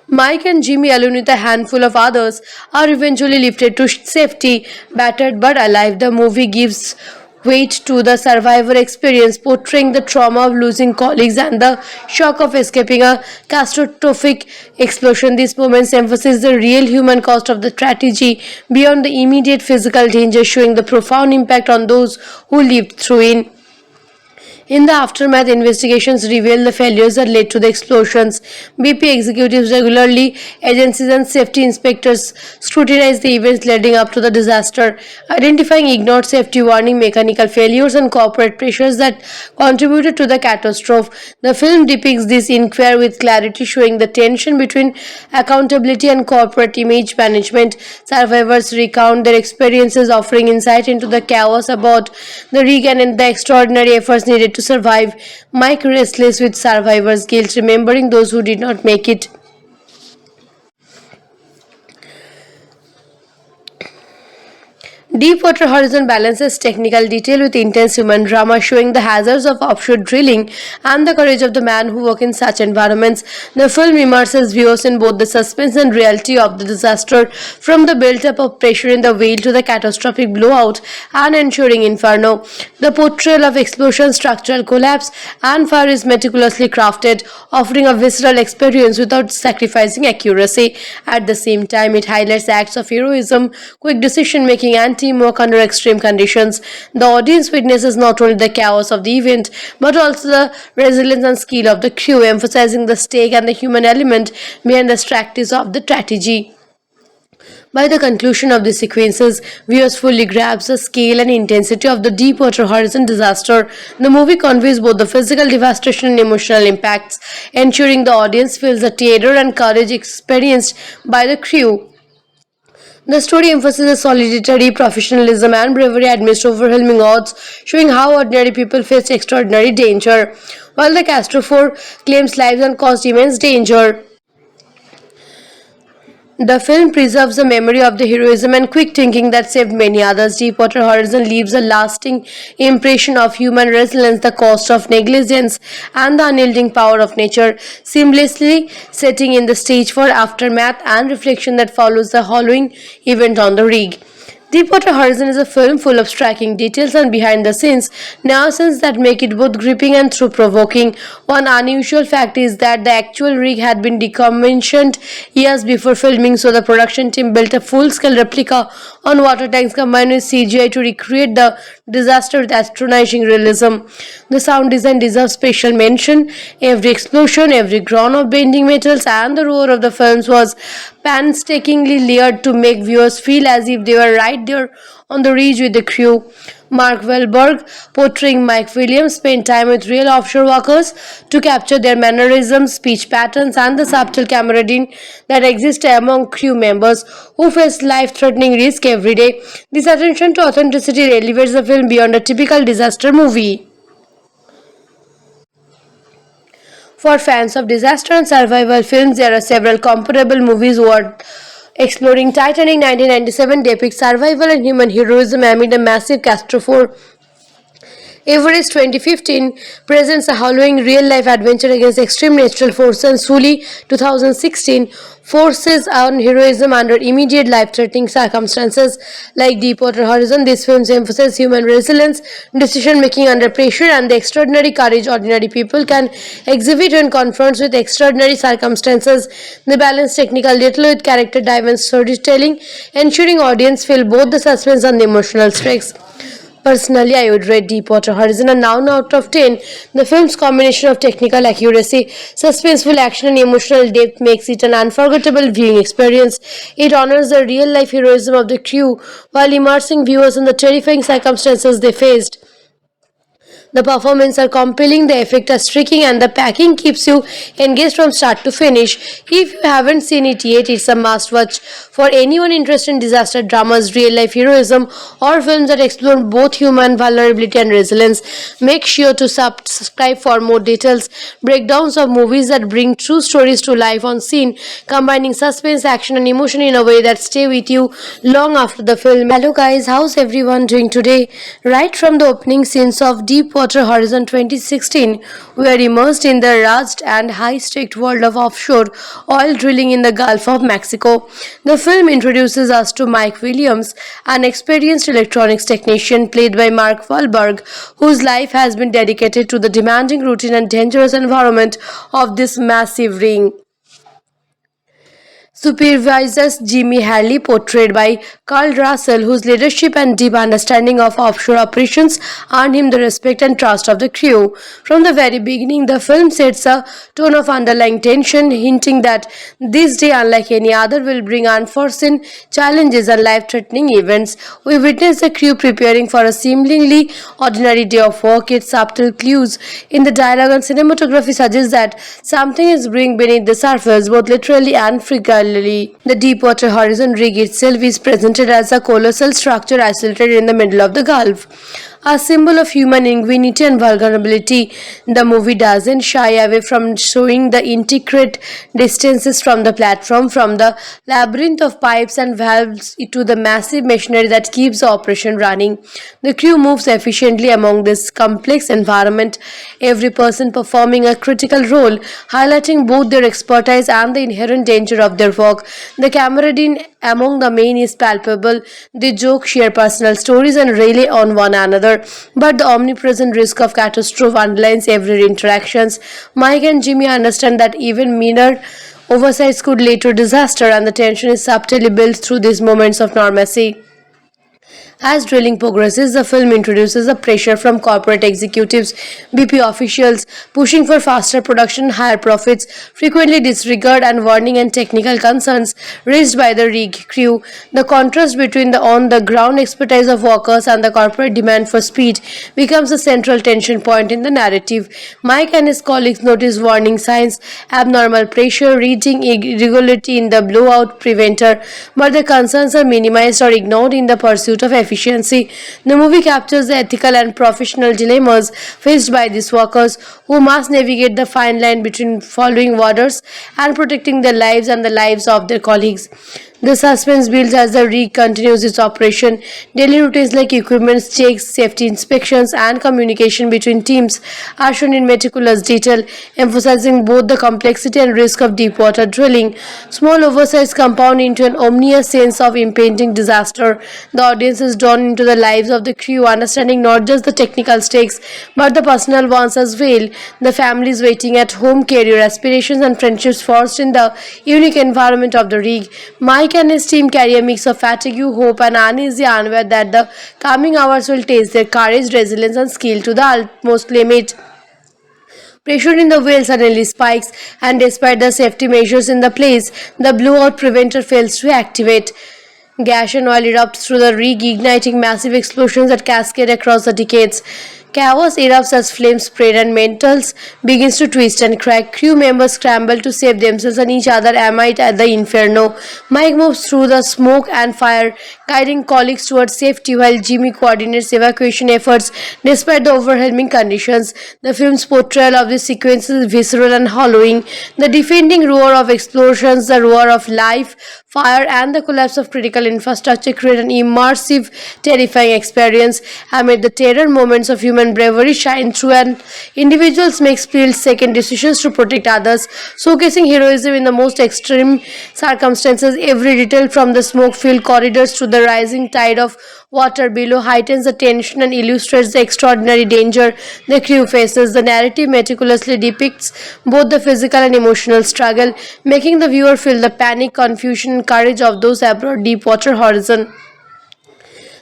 Mike and Jimmy, along with a handful of others, are eventually lifted to safety, battered but alive. The movie gives weight to the survivor experience, portraying the trauma of losing colleagues and the shock of escaping a catastrophic explosion. These moments emphasize the real human cost of the tragedy beyond the immediate physical danger, showing the profound impact on those who lived through it. In the aftermath, investigations reveal the failures that led to the explosions. BP executives regularly, agencies and safety inspectors scrutinize the events leading up to the disaster, identifying ignored safety warning, mechanical failures, and corporate pressures that contributed to the catastrophe. The film depicts this inquiry with clarity, showing the tension between accountability and corporate image management. Survivors recount their experiences, offering insight into the chaos about the rig and the extraordinary efforts needed to survive. Mike restless with survivor's guilt, remembering those who did not make it. Deepwater Horizon balances technical detail with intense human drama, showing the hazards of offshore drilling and the courage of the man who work in such environments. The film immerses viewers in both the suspense and reality of the disaster, from the build-up of pressure in the whale to the catastrophic blowout and ensuing inferno. The portrayal of explosion, structural collapse, and fire is meticulously crafted, offering a visceral experience without sacrificing accuracy. At the same time, it highlights acts of heroism, quick decision-making, and teamwork under extreme conditions. The audience witnesses not only the chaos of the event, but also the resilience and skill of the crew, emphasizing the stake and the human element behind the strategies of the strategy. By the conclusion of these sequences, viewers fully grasp the scale and intensity of the Deepwater Horizon disaster. The movie conveys both the physical devastation and emotional impacts, ensuring the audience feels the terror and courage experienced by the crew. The story emphasizes solidarity, professionalism, and bravery amidst overwhelming odds, showing how ordinary people face extraordinary danger, while the catastrophe claims lives and caused immense danger. The film preserves the memory of the heroism and quick thinking that saved many others. Deepwater Horizon leaves a lasting impression of human resilience, the cost of negligence, and the unyielding power of nature, seamlessly setting in the stage for aftermath and reflection that follows the harrowing event on the rig. Deepwater Horizon is a film full of striking details and behind-the-scenes nuances that make it both gripping and thought-provoking. One unusual fact is that the actual rig had been decommissioned years before filming, so the production team built a full-scale replica on water tanks combined with CGI to recreate the disaster with astonishing realism. The sound design deserves special mention. Every explosion, every groan of bending metals, and the roar of the films was painstakingly layered to make viewers feel as if they were right there on the ridge with the crew. Mark Wahlberg, portraying Mike Williams, spent time with real offshore workers to capture their mannerisms, speech patterns, and the subtle camaraderie that exists among crew members who face life-threatening risk every day. This attention to authenticity elevates the film beyond a typical disaster movie. For fans of disaster and survival films, there are several comparable movies worth exploring. Titanic 1997 depicts survival and human heroism amid a massive catastrophe. Everest 2015 presents a harrowing real-life adventure against extreme natural forces, and Sully 2016 forces on heroism under immediate life-threatening circumstances. Like Deepwater Horizon, these films emphasize human resilience, decision-making under pressure, and the extraordinary courage ordinary people can exhibit when confronted with extraordinary circumstances. They balance technical detail with character-driven storytelling, ensuring audience feel both the suspense and the emotional stakes. Personally, I would rate Deepwater Horizon a 9 out of 10. The film's combination of technical accuracy, suspenseful action, and emotional depth makes it an unforgettable viewing experience. It honors the real-life heroism of the crew while immersing viewers in the terrifying circumstances they faced. The performances are compelling, the effects are striking, and the packing keeps you engaged from start to finish. If you haven't seen it yet, it's a must-watch for anyone interested in disaster dramas, real-life heroism, or films that explore both human vulnerability and resilience. Make sure to subscribe for more details, breakdowns of movies that bring true stories to life on scene, combining suspense, action, and emotion in a way that stay with you long after the film. Hello guys, how's everyone doing today? Right from the opening scenes of Deepwater Horizon 2016, we are immersed in the rugged and high-stakes world of offshore oil drilling in the Gulf of Mexico. The film introduces us to Mike Williams, an experienced electronics technician played by Mark Wahlberg, whose life has been dedicated to the demanding routine and dangerous environment of this massive rig. supervises Jimmy Harley, portrayed by Carl Russell, whose leadership and deep understanding of offshore operations earned him the respect and trust of the crew. From the very beginning, the film sets a tone of underlying tension, hinting that this day, unlike any other, will bring unforeseen challenges and life-threatening events. We witness the crew preparing for a seemingly ordinary day of work, yet subtle clues in the dialogue and cinematography suggest that something is brewing beneath the surface, both literally and figuratively. The Deepwater Horizon rig itself is presented as a colossal structure isolated in the middle of the Gulf. A symbol of human ingenuity and vulnerability, the movie doesn't shy away from showing the intricate distances from the platform, from the labyrinth of pipes and valves to the massive machinery that keeps the operation running. The crew moves efficiently among this complex environment, every person performing a critical role, highlighting both their expertise and the inherent danger of their work. The camaraderie among the men is palpable. They joke, share personal stories, and rely on one another. But the omnipresent risk of catastrophe underlines every interaction. Mike and Jimmy understand that even minor oversights could lead to disaster, and the tension is subtly built through these moments of normalcy. As drilling progresses, the film introduces the pressure from corporate executives, BP officials pushing for faster production, higher profits, frequently disregard and warning and technical concerns raised by the rig crew. The contrast between the on-the-ground expertise of workers and the corporate demand for speed becomes a central tension point in the narrative. Mike and his colleagues notice warning signs, abnormal pressure, reading irregularity in the blowout preventer, but the concerns are minimized or ignored in the pursuit of efficiency. The movie captures the ethical and professional dilemmas faced by these workers who must navigate the fine line between following orders and protecting their lives and the lives of their colleagues. The suspense builds as the rig continues its operation. Daily routines like equipment checks, safety inspections, and communication between teams are shown in meticulous detail, emphasizing both the complexity and risk of deep-water drilling. Small oversights compound into an ominous sense of impending disaster. The audience is drawn into the lives of the crew, understanding not just the technical stakes, but the personal ones as well. The families waiting at home, career aspirations, and friendships forged in the unique environment of the rig. Mike and his team carry a mix of fatigue, hope, and uneasy, unaware that the coming hours will test their courage, resilience, and skill to the utmost limit. Pressure in the whale suddenly spikes, and despite the safety measures in the place, the blowout preventer fails to activate. Gas and oil erupts through the rig, igniting massive explosions that cascade across the decades. Chaos erupts as flames spread and metals begins to twist and crack. Crew members scramble to save themselves and each other amid at the inferno. Mike moves through the smoke and fire, guiding colleagues towards safety while Jimmy coordinates evacuation efforts despite the overwhelming conditions. The film's portrayal of this sequence is visceral and hollowing. The deafening roar of explosions, the roar of life, fire, and the collapse of critical infrastructure create an immersive, terrifying experience. Amid the terror, moments of human bravery shine through, and individuals make split-second decisions to protect others, showcasing heroism in the most extreme circumstances. Every detail, from the smoke-filled corridors to the rising tide of water below, heightens the tension and illustrates the extraordinary danger the crew faces. The narrative meticulously depicts both the physical and emotional struggle, making the viewer feel the panic, confusion, and courage of those aboard Deepwater Horizon.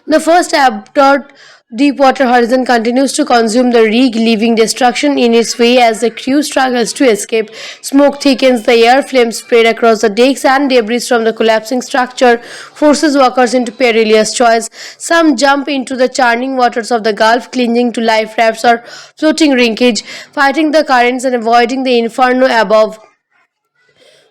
The first aboard Deepwater Horizon continues to consume the rig, leaving destruction in its way as the crew struggles to escape. Smoke thickens the air, flames spread across the decks, and debris from the collapsing structure forces workers into perilous choice. Some jump into the churning waters of the Gulf, clinging to life rafts or floating wreckage, fighting the currents and avoiding the inferno above.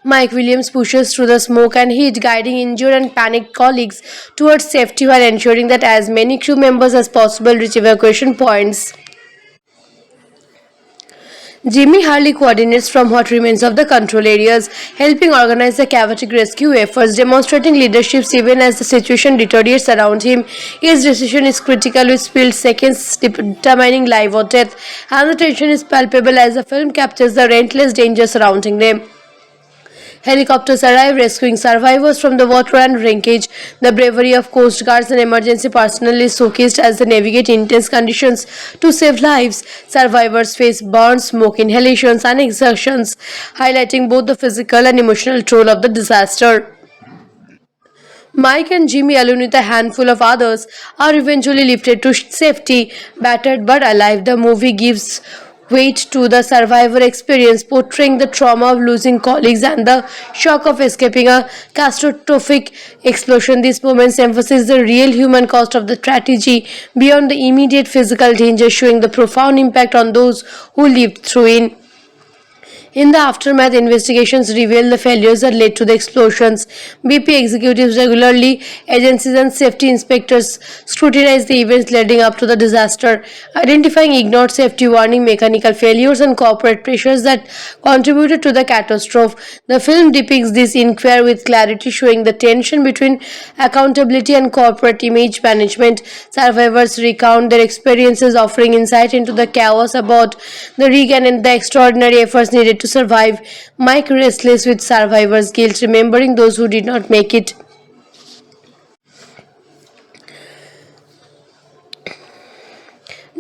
Mike Williams pushes through the smoke and heat, guiding injured and panicked colleagues towards safety while ensuring that as many crew members as possible reach evacuation points. Jimmy Harley coordinates from what remains of the control areas, helping organize the chaotic rescue efforts, demonstrating leadership even as the situation deteriorates around him. His decision is critical, with split seconds determining life or death, and the tension is palpable as the film captures the relentless danger surrounding them. Helicopters arrive, rescuing survivors from the water and wreckage. The bravery of Coast Guards and emergency personnel is showcased as they navigate intense conditions to save lives. Survivors face burns, smoke inhalations, and exertions, highlighting both the physical and emotional toll of the disaster. Mike and Jimmy, along with a handful of others, are eventually lifted to safety, battered but alive. The movie gives weight to the survivor experience, portraying the trauma of losing colleagues and the shock of escaping a catastrophic explosion. These moments emphasize the real human cost of the tragedy beyond the immediate physical danger, showing the profound impact on those who lived through it. In the aftermath, investigations reveal the failures that led to the explosions. BP executives regularly, agencies and safety inspectors scrutinize the events leading up to the disaster, identifying ignored safety warning, mechanical failures and corporate pressures that contributed to the catastrophe. The film depicts this inquiry with clarity, showing the tension between accountability and corporate image management. Survivors recount their experiences, offering insight into the chaos about the rig and the extraordinary efforts needed to survive. Mike restless with survivor's guilt, remembering those who did not make it.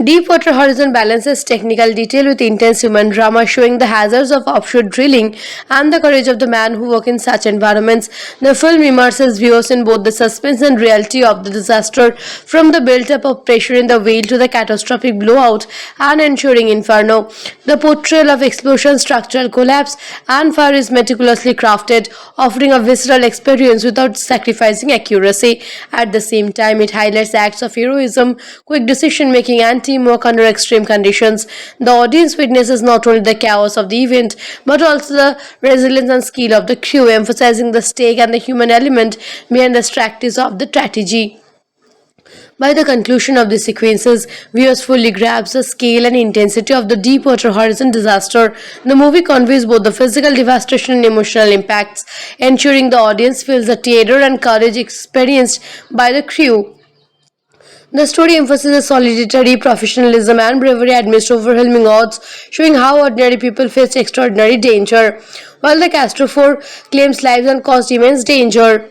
Deepwater Horizon balances technical detail with intense human drama, showing the hazards of offshore drilling and the courage of the man who work in such environments. The film immerses viewers in both the suspense and reality of the disaster, from the build-up of pressure in the whale to the catastrophic blowout and ensuing inferno. The portrayal of explosion, structural collapse, and fire is meticulously crafted, offering a visceral experience without sacrificing accuracy. At the same time, it highlights acts of heroism, quick decision-making, and teamwork under extreme conditions. The audience witnesses not only the chaos of the event, but also the resilience and skill of the crew, emphasizing the stake and the human element behind the practice of the tragedy. By the conclusion of the sequences, viewers fully grasp the scale and intensity of the Deepwater Horizon disaster. The movie conveys both the physical devastation and emotional impacts, ensuring the audience feels the terror and courage experienced by the crew. The story emphasizes solidarity, professionalism, and bravery amidst overwhelming odds, showing how ordinary people face extraordinary danger, while the catastrophe claims lives and caused immense danger.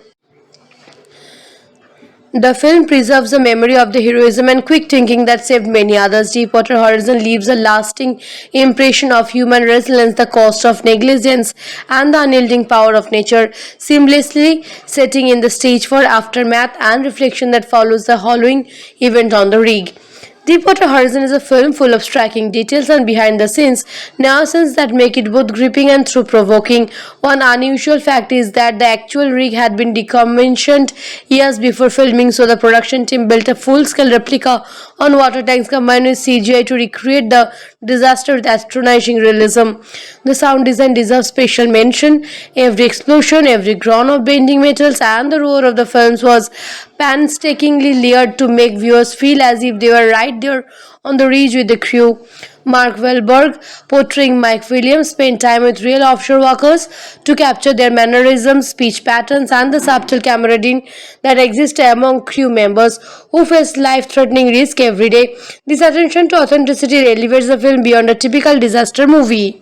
The film preserves the memory of the heroism and quick thinking that saved many others. Deepwater Horizon leaves a lasting impression of human resilience, the cost of negligence, and the unyielding power of nature, seamlessly setting in the stage for aftermath and reflection that follows the harrowing event on the rig. Deepwater Horizon is a film full of striking details and behind-the-scenes nuances that make it both gripping and thought-provoking. One unusual fact is that the actual rig had been decommissioned years before filming, so the production team built a full-scale replica on water tanks combined with CGI to recreate the disaster with astonishing realism. The sound design deserves special mention. Every explosion, every groan of bending metals, and the roar of the films was painstakingly layered to make viewers feel as if they were right there on the ridge with the crew. Mark Wahlberg, portraying Mike Williams, spent time with real offshore workers to capture their mannerisms, speech patterns, and the subtle camaraderie that exists among crew members who face life-threatening risk every day. This attention to authenticity elevates the film beyond a typical disaster movie.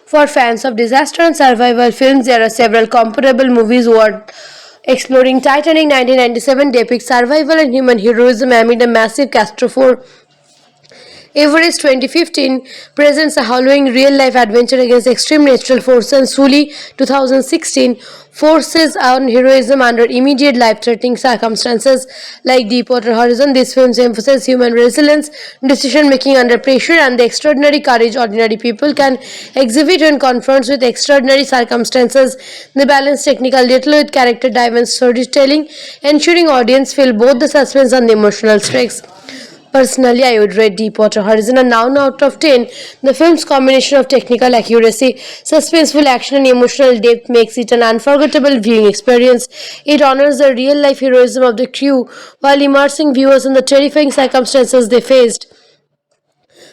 For fans of disaster and survival films, there are several comparable movies worth exploring. Titanic 1997 depicts survival and human heroism amid a massive catastrophe. Everest 2015 presents a harrowing real-life adventure against extreme natural forces, and Sully 2016 forces on heroism under immediate life-threatening circumstances. Like Deepwater Horizon, these films emphasize human resilience, decision-making under pressure, and the extraordinary courage ordinary people can exhibit when confronted with extraordinary circumstances. They balance technical detail with character-driven storytelling, ensuring audience feel both the suspense and the emotional stakes. Personally, I would rate Deepwater Horizon a 9 out of 10. The film's combination of technical accuracy, suspenseful action, and emotional depth makes it an unforgettable viewing experience. It honors the real-life heroism of the crew while immersing viewers in the terrifying circumstances they faced.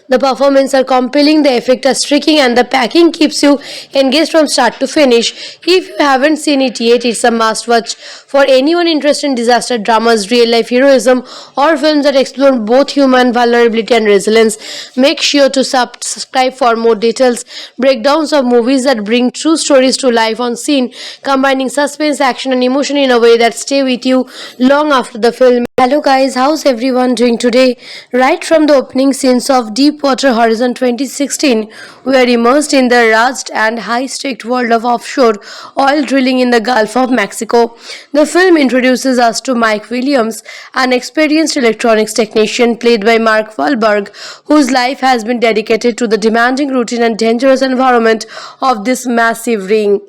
The performances are compelling, the effects are striking, and the packing keeps you engaged from start to finish. If you haven't seen it yet, it's a must watch for anyone interested in disaster dramas, real life heroism, or films that explore both human vulnerability and resilience. Make sure to subscribe for more details, breakdowns of movies that bring true stories to life on scene, combining suspense, action, and emotion in a way that stay with you long after the film. Hello guys, how's everyone doing today? Right from the opening scenes of Deepwater Horizon 2016, we are immersed in the rugged and high-stakes world of offshore oil drilling in the Gulf of Mexico. The film introduces us to Mike Williams, an experienced electronics technician played by Mark Wahlberg, whose life has been dedicated to the demanding routine and dangerous environment of this massive ring.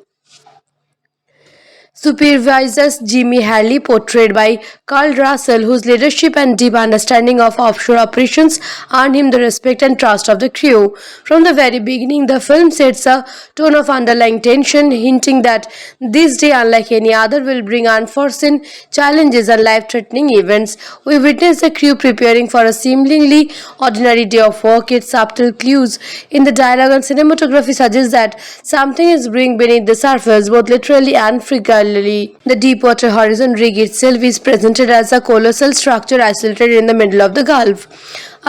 Supervises Jimmy Harley, portrayed by Carl Russell, whose leadership and deep understanding of offshore operations earned him the respect and trust of the crew. From the very beginning, the film sets a tone of underlying tension, hinting that this day, unlike any other, will bring unforeseen challenges and life-threatening events. We witness the crew preparing for a seemingly ordinary day of work, yet subtle clues in the dialogue and cinematography suggest that something is brewing beneath the surface, both literally and figuratively. The Deepwater Horizon rig itself is presented as a colossal structure isolated in the middle of the Gulf.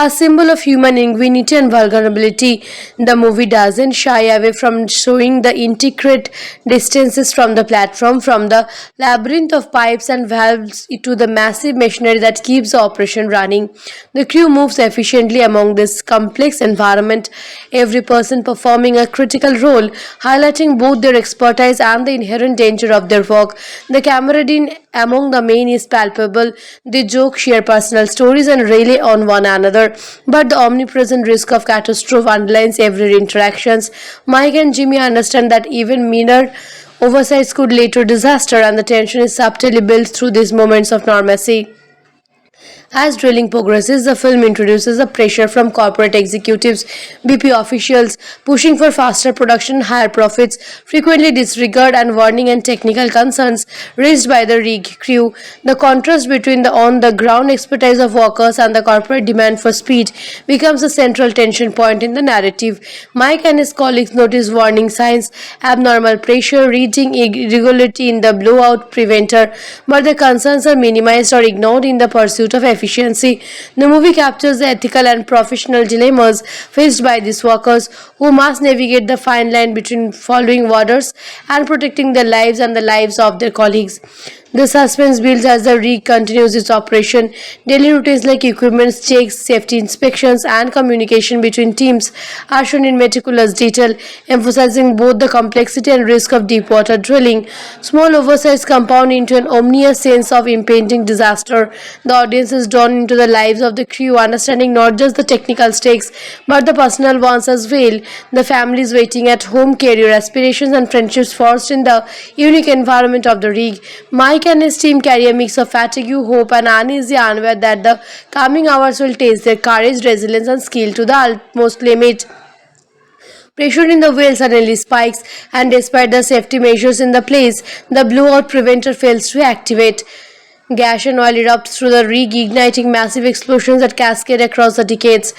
A symbol of human ingenuity and vulnerability, the movie doesn't shy away from showing the intricate distances from the platform, from the labyrinth of pipes and valves to the massive machinery that keeps the operation running. The crew moves efficiently among this complex environment, every person performing a critical role, highlighting both their expertise and the inherent danger of their work. The camaraderie among the men is palpable. They joke, share personal stories, and rely on one another. But the omnipresent risk of catastrophe underlines every interaction. Mike and Jimmy understand that even minor oversights could lead to disaster, and the tension is subtly built through these moments of normalcy. As drilling progresses, the film introduces the pressure from corporate executives, BP officials pushing for faster production, higher profits, frequently disregard and warning and technical concerns raised by the rig crew. The contrast between the on-the-ground expertise of workers and the corporate demand for speed becomes a central tension point in the narrative. Mike and his colleagues notice warning signs, abnormal pressure, reading irregularity in the blowout preventer, but the concerns are minimized or ignored in the pursuit of efficiency. The movie captures the ethical and professional dilemmas faced by these workers who must navigate the fine line between following orders and protecting their lives and the lives of their colleagues. The suspense builds as the rig continues its operation. Daily routines like equipment checks, safety inspections, and communication between teams are shown in meticulous detail, emphasizing both the complexity and risk of deep-water drilling. Small oversights compound into an ominous sense of impending disaster. The audience is drawn into the lives of the crew, understanding not just the technical stakes, but the personal ones as well. The families waiting at home, career aspirations, and friendships forged in the unique environment of the rig. Mike and his team carry a mix of fatigue, hope, and uneasy unaware that the coming hours will test their courage, resilience, and skill to the utmost limit. Pressure in the whale suddenly spikes, and despite the safety measures in the place, the blowout preventer fails to activate. Gas and oil erupts through the rig, igniting massive explosions that cascade across the decades.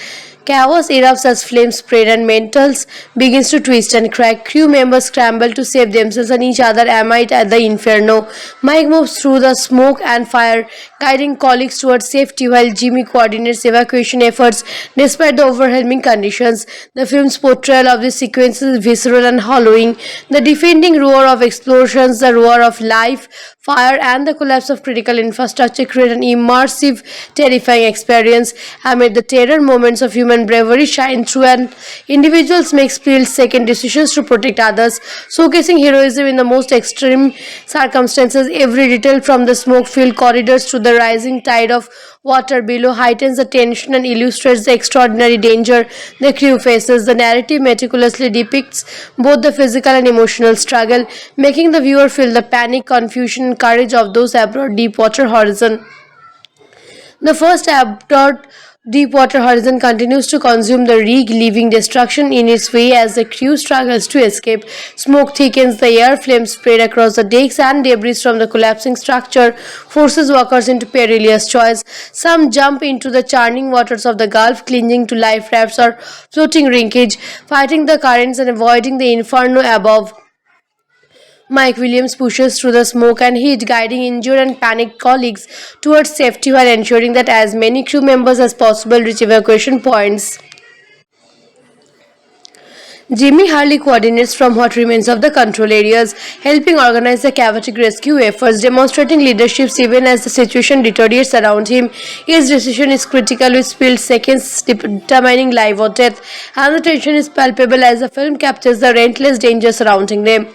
Chaos erupts as flames spread and metals begins to twist and crack. Crew members scramble to save themselves and each other amid at the inferno. Mike moves through the smoke and fire, guiding colleagues towards safety while Jimmy coordinates evacuation efforts despite the overwhelming conditions. The film's portrayal of this sequence is visceral and harrowing. The deafening roar of explosions, the roar of life, fire, and the collapse of critical infrastructure create an immersive, terrifying experience. Amid the terror, moments of human bravery shine through, and individuals make split-second decisions to protect others, showcasing heroism in the most extreme circumstances. Every detail, from the smoke-filled corridors to the rising tide of water below, heightens the tension and illustrates the extraordinary danger the crew faces. The narrative meticulously depicts both the physical and emotional struggle, making the viewer feel the panic, confusion, and courage of those aboard Deepwater Horizon. The first aboard Deepwater Horizon continues to consume the rig, leaving destruction in its way as the crew struggles to escape. Smoke thickens the air, flames spread across the decks, and debris from the collapsing structure forces workers into perilous choice. Some jump into the churning waters of the Gulf, clinging to life rafts or floating wreckage, fighting the currents and avoiding the inferno above. Mike Williams pushes through the smoke and heat, guiding injured and panicked colleagues towards safety while ensuring that as many crew members as possible reach evacuation points. Jimmy Harley coordinates from what remains of the control areas, helping organize the chaotic rescue efforts, demonstrating leadership even as the situation deteriorates around him. His decision is critical, with spilled seconds determining life or death, and the tension is palpable as the film captures the relentless danger surrounding them.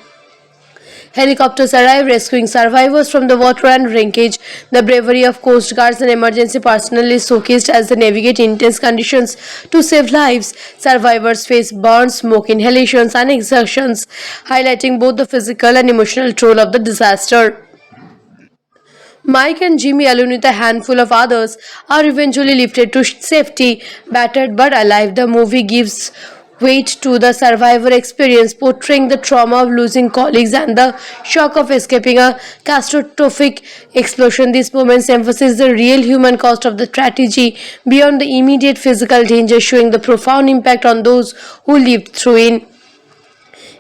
Helicopters arrive, rescuing survivors from the water and wreckage. The bravery of Coast Guards and emergency personnel is showcased as they navigate intense conditions to save lives. Survivors face burns, smoke inhalations, and exertions, highlighting both the physical and emotional toll of the disaster. Mike and Jimmy, along with a handful of others, are eventually lifted to safety, battered but alive. The movie gives weight to the survivor experience, portraying the trauma of losing colleagues and the shock of escaping a catastrophic explosion. These moments emphasize the real human cost of the tragedy beyond the immediate physical danger, showing the profound impact on those who lived through it.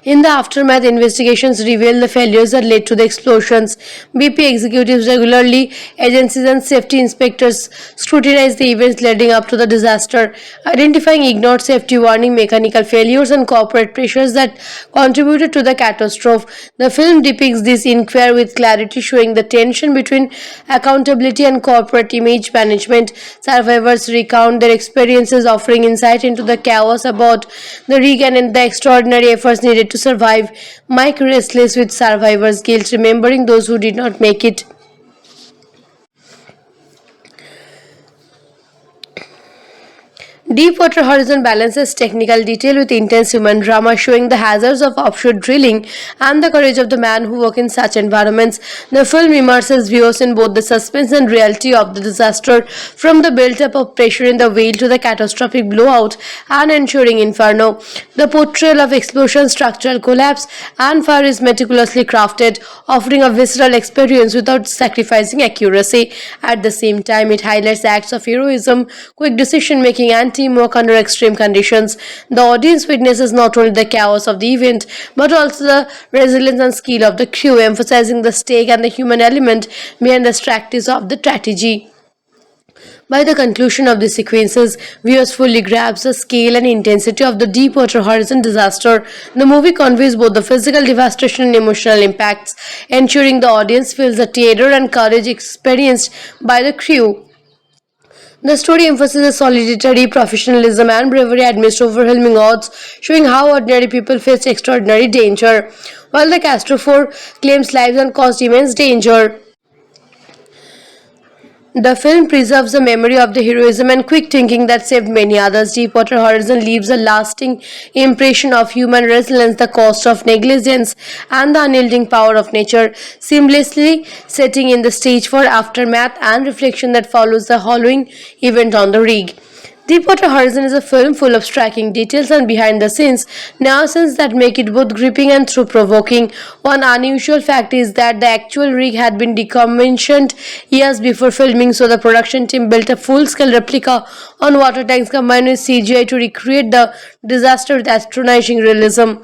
In the aftermath, investigations reveal the failures that led to the explosions. BP executives regularly, agencies and safety inspectors scrutinize the events leading up to the disaster, identifying ignored safety warning, mechanical failures and corporate pressures that contributed to the catastrophe. The film depicts this inquiry with clarity, showing the tension between accountability and corporate image management. Survivors recount their experiences, offering insight into the chaos about the rig and the extraordinary efforts needed to survive. Mike restless with survivor's guilt, remembering those who did not make it. Deepwater Horizon balances technical detail with intense human drama, showing the hazards of offshore drilling and the courage of the man who work in such environments. The film immerses viewers in both the suspense and reality of the disaster, from the build-up of pressure in the whale to the catastrophic blowout and ensuing inferno. The portrayal of explosion, structural collapse, and fire is meticulously crafted, offering a visceral experience without sacrificing accuracy. At the same time, it highlights acts of heroism, quick decision-making, and teamwork under extreme conditions. The audience witnesses not only the chaos of the event, but also the resilience and skill of the crew, emphasizing the stake and the human element behind the strategies of the tragedy. By the conclusion of these sequences, viewers fully grasp the scale and intensity of the Deepwater Horizon disaster. The movie conveys both the physical devastation and emotional impacts, ensuring the audience feels the terror and courage experienced by the crew. The story emphasizes solidarity, professionalism, and bravery amidst overwhelming odds, showing how ordinary people face extraordinary danger, while the catastrophe claims lives and caused immense danger. The film preserves the memory of the heroism and quick thinking that saved many others. Deepwater Horizon leaves a lasting impression of human resilience, the cost of negligence, and the unyielding power of nature, seamlessly setting in the stage for aftermath and reflection that follows the harrowing event on the rig. Deepwater Horizon is a film full of striking details and behind-the-scenes nuances that make it both gripping and thought-provoking. One unusual fact is that the actual rig had been decommissioned years before filming, so the production team built a full-scale replica on water tanks combined with CGI to recreate the disaster with astonishing realism.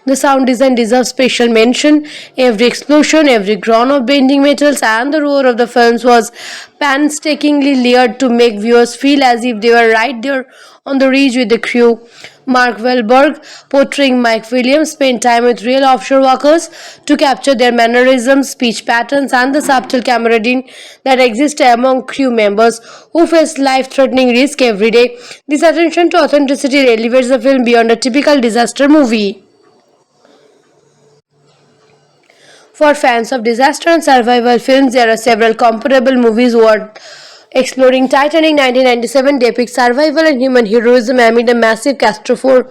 The sound design deserves special mention. Every explosion, every groan of bending metals, and the roar of the films was painstakingly layered to make viewers feel as if they were right there on the ridge with the crew. Mark Wahlberg, portraying Mike Williams, spent time with real offshore workers to capture their mannerisms, speech patterns, and the subtle camaraderie that exists among crew members who face life-threatening risk every day. This attention to authenticity elevates the film beyond a typical disaster movie. For fans of disaster and survival films, there are several comparable movies worth exploring. Titanic 1997 depicts survival and human heroism amid a massive catastrophe,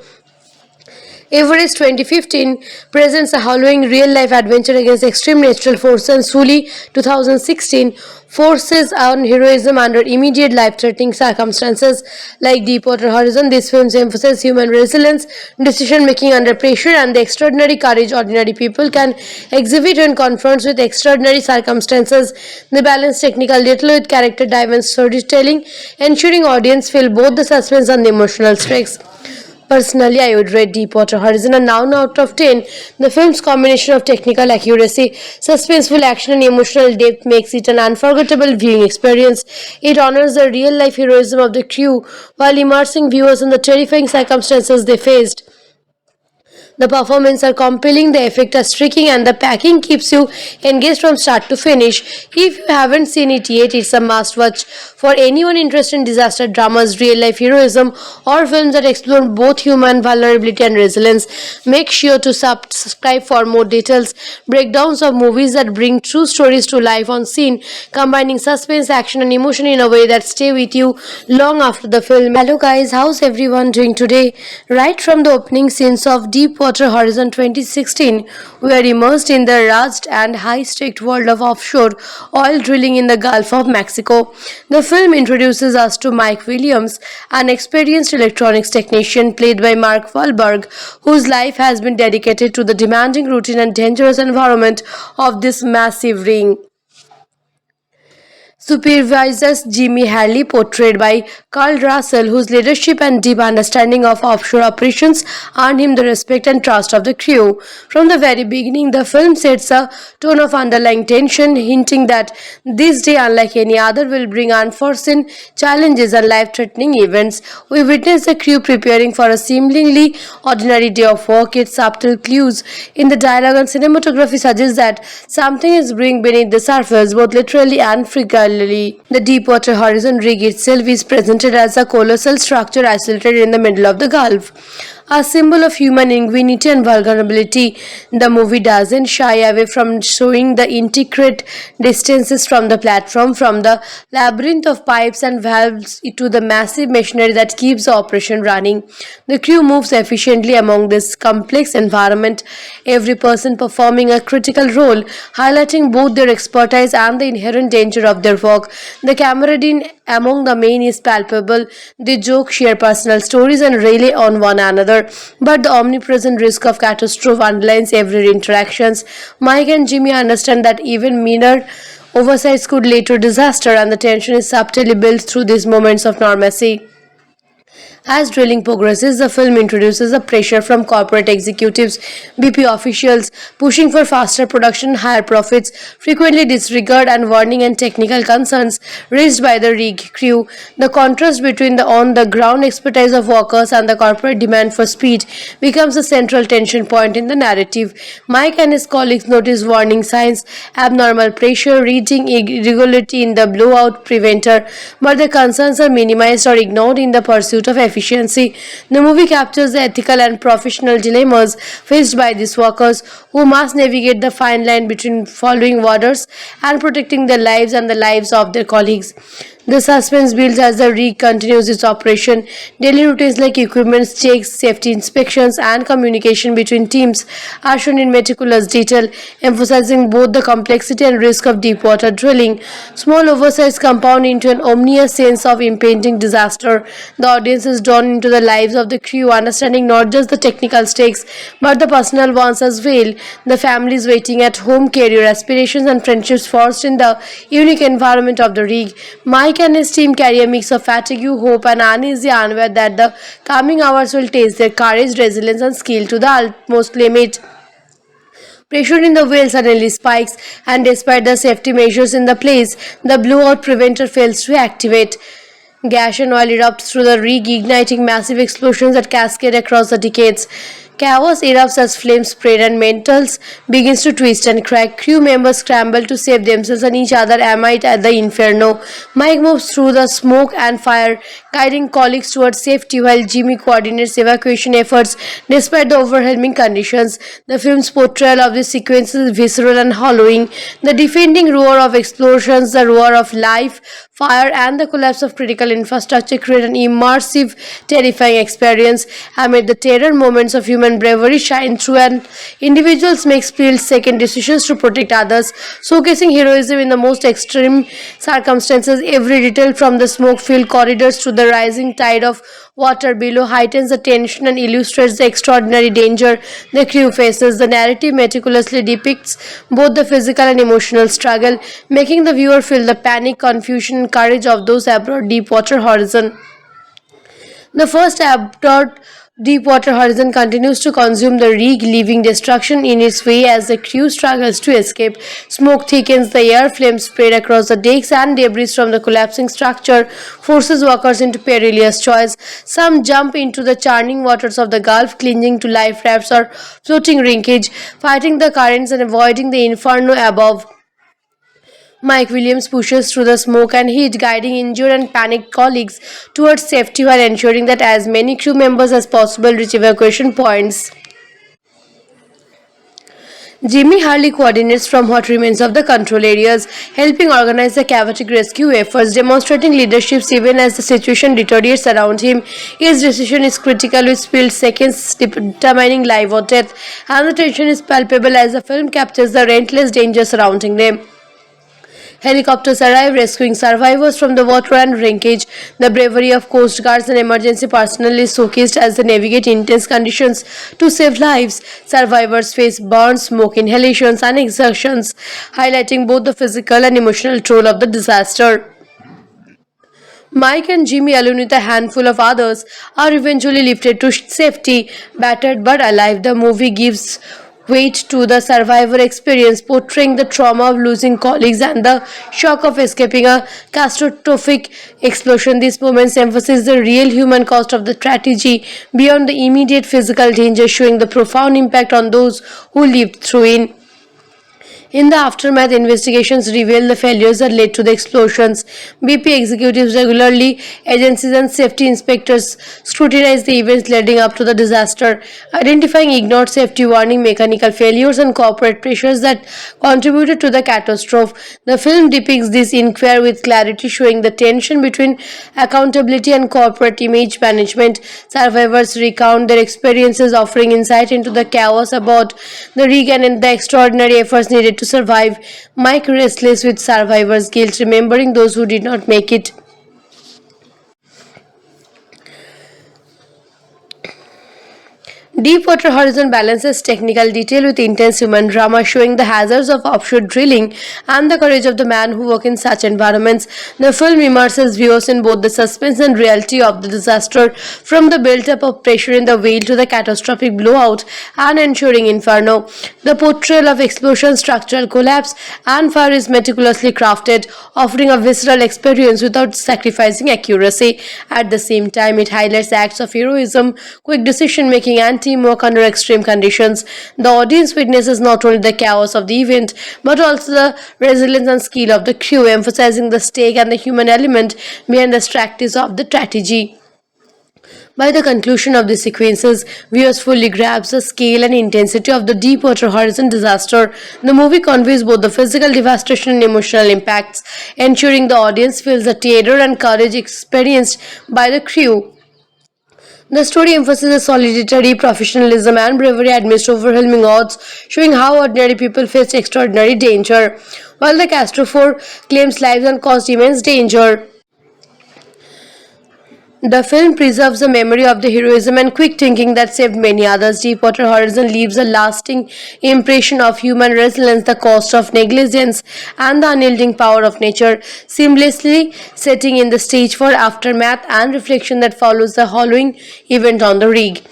Everest 2015 presents a harrowing real-life adventure against extreme natural forces, and Sully 2016 forces on heroism under immediate life-threatening circumstances. Like Deepwater Horizon, these films emphasize human resilience, decision-making under pressure, and the extraordinary courage ordinary people can exhibit when confronted with extraordinary circumstances. They balance technical detail with character-driven storytelling, ensuring audience feel both the suspense and the emotional stakes. Personally, I would rate Deepwater Horizon a 9 out of 10. The film's combination of technical accuracy, suspenseful action, and emotional depth makes it an unforgettable viewing experience. It honors the real-life heroism of the crew while immersing viewers in the terrifying circumstances they faced. The performances are compelling, the effects are striking, and the packing keeps you engaged from start to finish. If you haven't seen it yet, it's a must watch for anyone interested in disaster dramas, real life heroism, or films that explore both human vulnerability and resilience. Make sure to subscribe for more details, breakdowns of movies that bring true stories to life on scene, combining suspense, action, and emotion in a way that stay with you long after the film. Hello guys, how's everyone doing today? Right from the opening scenes of Deepwater Horizon 2016, we are immersed in the rugged and high-stakes world of offshore oil drilling in the Gulf of Mexico. The film introduces us to Mike Williams, an experienced electronics technician played by Mark Wahlberg, whose life has been dedicated to the demanding routine and dangerous environment of this massive rig. Supervisors Jimmy Harley, portrayed by Carl Russell, whose leadership and deep understanding of offshore operations earned him the respect and trust of the crew. From the very beginning, the film sets a tone of underlying tension, hinting that this day, unlike any other, will bring unforeseen challenges and life-threatening events. We witness the crew preparing for a seemingly ordinary day of work, yet subtle clues in the dialogue and cinematography suggest that something is brewing beneath the surface, both literally and figuratively. The Deepwater Horizon rig itself is presented as a colossal structure isolated in the middle of the Gulf, a symbol of human ingenuity and vulnerability. The movie doesn't shy away from showing the intricate distances from the platform, from the labyrinth of pipes and valves to the massive machinery that keeps the operation running. The crew moves efficiently among this complex environment, every person performing a critical role, highlighting both their expertise and the inherent danger of their work. The camaraderie among the men is palpable. They joke, share personal stories, and rely on one another. But the omnipresent risk of catastrophe underlines every interaction. Mike and Jimmy understand that even minor oversights could lead to disaster, and the tension is subtly built through these moments of normalcy. As drilling progresses, the film introduces the pressure from corporate executives, BP officials pushing for faster production, higher profits, frequently disregard and warning and technical concerns raised by the rig crew. The contrast between the on-the-ground expertise of workers and the corporate demand for speed becomes a central tension point in the narrative. Mike and his colleagues notice warning signs, abnormal pressure, reading irregularity in the blowout preventer, but the concerns are minimized or ignored in the pursuit of efficiency. The movie captures the ethical and professional dilemmas faced by these workers, who must navigate the fine line between following orders and protecting their lives and the lives of their colleagues. The suspense builds as the rig continues its operation. Daily routines like equipment checks, safety inspections, and communication between teams are shown in meticulous detail, emphasizing both the complexity and risk of deep-water drilling. Small oversights compound into an ominous sense of impending disaster. The audience is drawn into the lives of the crew, understanding not just the technical stakes, but the personal ones as well. The families waiting at home, career aspirations, and friendships forged in the unique environment of the rig. Mike and his team carry a mix of fatigue, hope, and uneasy, unaware that the coming hours will test their courage, resilience, and skill to the utmost limit. Pressure in the whale suddenly spikes, and despite the safety measures in the place, the blowout preventer fails to activate. Gas and oil erupts through the rig, igniting massive explosions that cascade across the decades. Chaos erupts as flames spread and metals begins to twist and crack. Crew members scramble to save themselves and each other amid at the inferno. Mike moves through the smoke and fire, guiding colleagues towards safety while Jimmy coordinates evacuation efforts despite the overwhelming conditions. The film's portrayal of this sequence is visceral and harrowing. The deafening roar of explosions, the roar of life fire, and the collapse of critical infrastructure create an immersive, terrifying experience. Amid the terror, moments of human bravery shine through, and individuals make split-second decisions to protect others, showcasing heroism in the most extreme circumstances. Every detail, from the smoke-filled corridors to the rising tide of water below, heightens the tension and illustrates the extraordinary danger the crew faces. The narrative meticulously depicts both the physical and emotional struggle, making the viewer feel the panic, confusion, and courage of those aboard Deepwater Horizon. The first aboard Deepwater Horizon continues to consume the rig, leaving destruction in its way as the crew struggles to escape. Smoke thickens the air, flames spread across the decks, and debris from the collapsing structure forces workers into perilous choice. Some jump into the churning waters of the Gulf, clinging to life rafts or floating wreckage, fighting the currents and avoiding the inferno above. Mike Williams pushes through the smoke and heat, guiding injured and panicked colleagues towards safety while ensuring that as many crew members as possible reach evacuation points. Jimmy Harley coordinates from what remains of the control areas, helping organize the chaotic rescue efforts, demonstrating leadership even as the situation deteriorates around him. His decision is critical, with split seconds determining life or death, and the tension is palpable as the film captures the relentless danger surrounding them. Helicopters arrive, rescuing survivors from the water and wreckage. The bravery of Coast Guards and emergency personnel is showcased as they navigate intense conditions to save lives. Survivors face burns, smoke inhalations, and exertions, highlighting both the physical and emotional toll of the disaster. Mike and Jimmy, along with a handful of others, are eventually lifted to safety, battered but alive. The movie gives weight to the survivor experience, portraying the trauma of losing colleagues and the shock of escaping a catastrophic explosion. These moments emphasize the real human cost of the tragedy beyond the immediate physical danger, showing the profound impact on those who lived through it. In the aftermath, investigations reveal the failures that led to the explosions. BP executives regularly, agencies and safety inspectors scrutinize the events leading up to the disaster, identifying ignored safety warning, mechanical failures, and corporate pressures that contributed to the catastrophe. The film depicts this inquiry with clarity, showing the tension between accountability and corporate image management. Survivors recount their experiences, offering insight into the chaos about the rig and the extraordinary efforts needed to survive. Mike restless with survivor's guilt, remembering those who did not make it. Deepwater Horizon balances technical detail with intense human drama, showing the hazards of offshore drilling and the courage of the man who work in such environments. The film immerses viewers in both the suspense and reality of the disaster, from the build-up of pressure in the whale to the catastrophic blowout and ensuing inferno. The portrayal of explosion, structural collapse, and fire is meticulously crafted, offering a visceral experience without sacrificing accuracy. At the same time, it highlights acts of heroism, quick decision-making, and teamwork under extreme conditions. The audience witnesses not only the chaos of the event, but also the resilience and skill of the crew, emphasizing the stake and the human element behind the practice of the tragedy. By the conclusion of the sequences, viewers fully grasp the scale and intensity of the Deepwater Horizon disaster. The movie conveys both the physical devastation and emotional impacts, ensuring the audience feels the terror and courage experienced by the crew. The story emphasizes solidarity, professionalism, and bravery amidst overwhelming odds, showing how ordinary people face extraordinary danger, while the catastrophe claims lives and caused immense danger. The film preserves the memory of the heroism and quick thinking that saved many others. Deepwater Horizon leaves a lasting impression of human resilience, the cost of negligence, and the unyielding power of nature, seamlessly setting in the stage for aftermath and reflection that follows the harrowing event on the rig.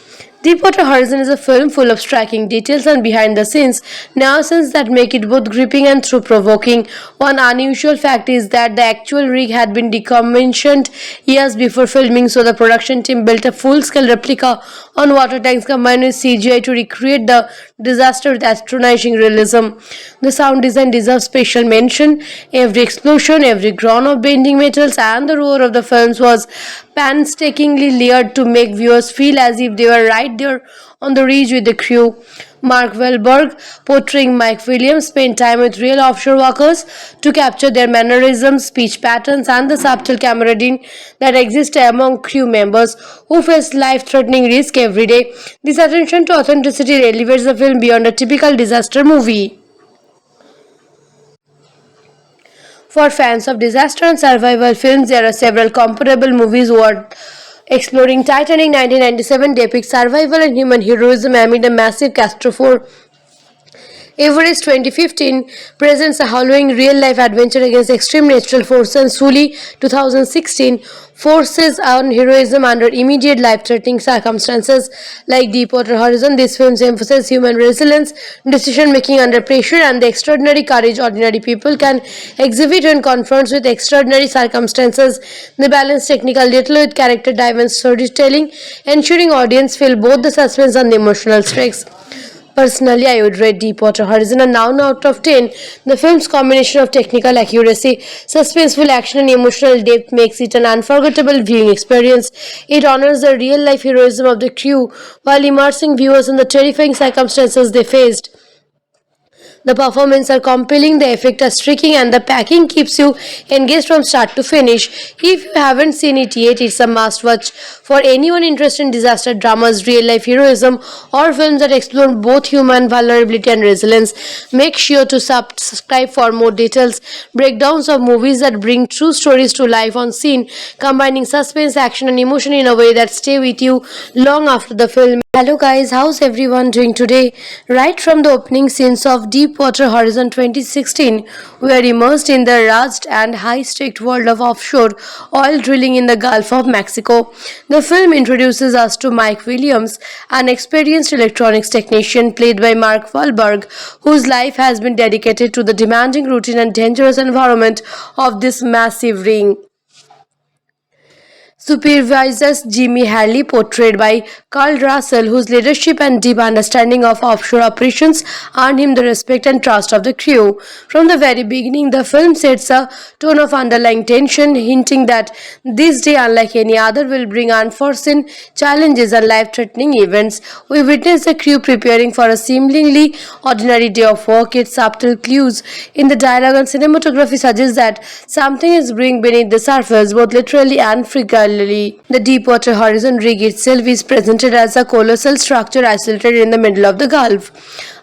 Deepwater Horizon is a film full of striking details and behind-the-scenes nuances that make it both gripping and thought-provoking. One unusual fact is that the actual rig had been decommissioned years before filming, so the production team built a full-scale replica on water tanks combined with CGI to recreate the disaster with astonishing realism. The sound design deserves special mention. Every explosion, every groan of bending metals, and the roar of the films was painstakingly layered to make viewers feel as if they were right there on the ridge with the crew. Mark Wahlberg, portraying Mike Williams, spent time with real offshore workers to capture their mannerisms, speech patterns, and the subtle camaraderie that exists among crew members who face life-threatening risk every day. This attention to authenticity elevates the film beyond a typical disaster movie. For fans of disaster and survival films, there are several comparable movies worth exploring. Titanic 1997 depicts survival and human heroism amid a massive catastrophe. Everest 2015 presents a harrowing real-life adventure against extreme natural forces, and Sully 2016 forces on heroism under immediate life-threatening circumstances like Deepwater Horizon. These films emphasize human resilience, decision-making under pressure, and the extraordinary courage ordinary people can exhibit when confronted with extraordinary circumstances. They balance technical detail with character-driven storytelling, ensuring audience feel both the suspense and the emotional stakes. Personally, I would rate Deepwater Horizon a 9 out of 10. The film's combination of technical accuracy, suspenseful action, and emotional depth makes it an unforgettable viewing experience. It honors the real-life heroism of the crew while immersing viewers in the terrifying circumstances they faced. The performances are compelling, the effects are striking, and the packing keeps you engaged from start to finish. If you haven't seen it yet, it's a must watch for anyone interested in disaster dramas, real life heroism, or films that explore both human vulnerability and resilience. Make sure to subscribe for more details, breakdowns of movies that bring true stories to life on scene, combining suspense, action, and emotion in a way that stay with you long after the film. Hello guys, how's everyone doing today? Right from the opening scenes of Deepwater Horizon 2016, we are immersed in the rugged and high-stakes world of offshore oil drilling in the Gulf of Mexico. The film introduces us to Mike Williams, an experienced electronics technician played by Mark Wahlberg, whose life has been dedicated to the demanding routine and dangerous environment of this massive rig. Supervises Jimmy Harley, portrayed by Carl Russell, whose leadership and deep understanding of offshore operations earned him the respect and trust of the crew. From the very beginning, the film sets a tone of underlying tension, hinting that this day, unlike any other, will bring unforeseen challenges and life-threatening events. We witness the crew preparing for a seemingly ordinary day of work, yet subtle clues in the dialogue and cinematography suggest that something is brewing beneath the surface, both literally and figuratively. The Deepwater Horizon rig itself is presented as a colossal structure isolated in the middle of the Gulf.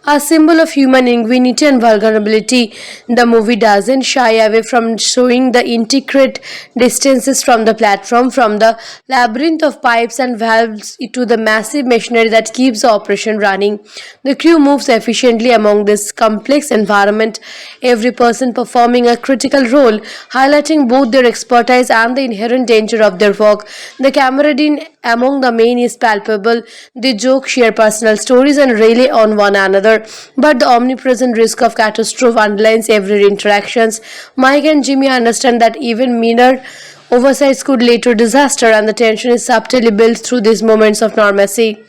A symbol of human ingenuity and vulnerability, the movie doesn't shy away from showing the intricate distances from the platform, from the labyrinth of pipes and valves to the massive machinery that keeps the operation running. The crew moves efficiently among this complex environment, every person performing a critical role, highlighting both their expertise and the inherent danger of their work. The camaraderie among the men is palpable. They joke, share personal stories, and rely on one another. But the omnipresent risk of catastrophe underlines every interaction. Mike and Jimmy understand that even minor oversights could lead to disaster, and the tension is subtly built through these moments of normalcy.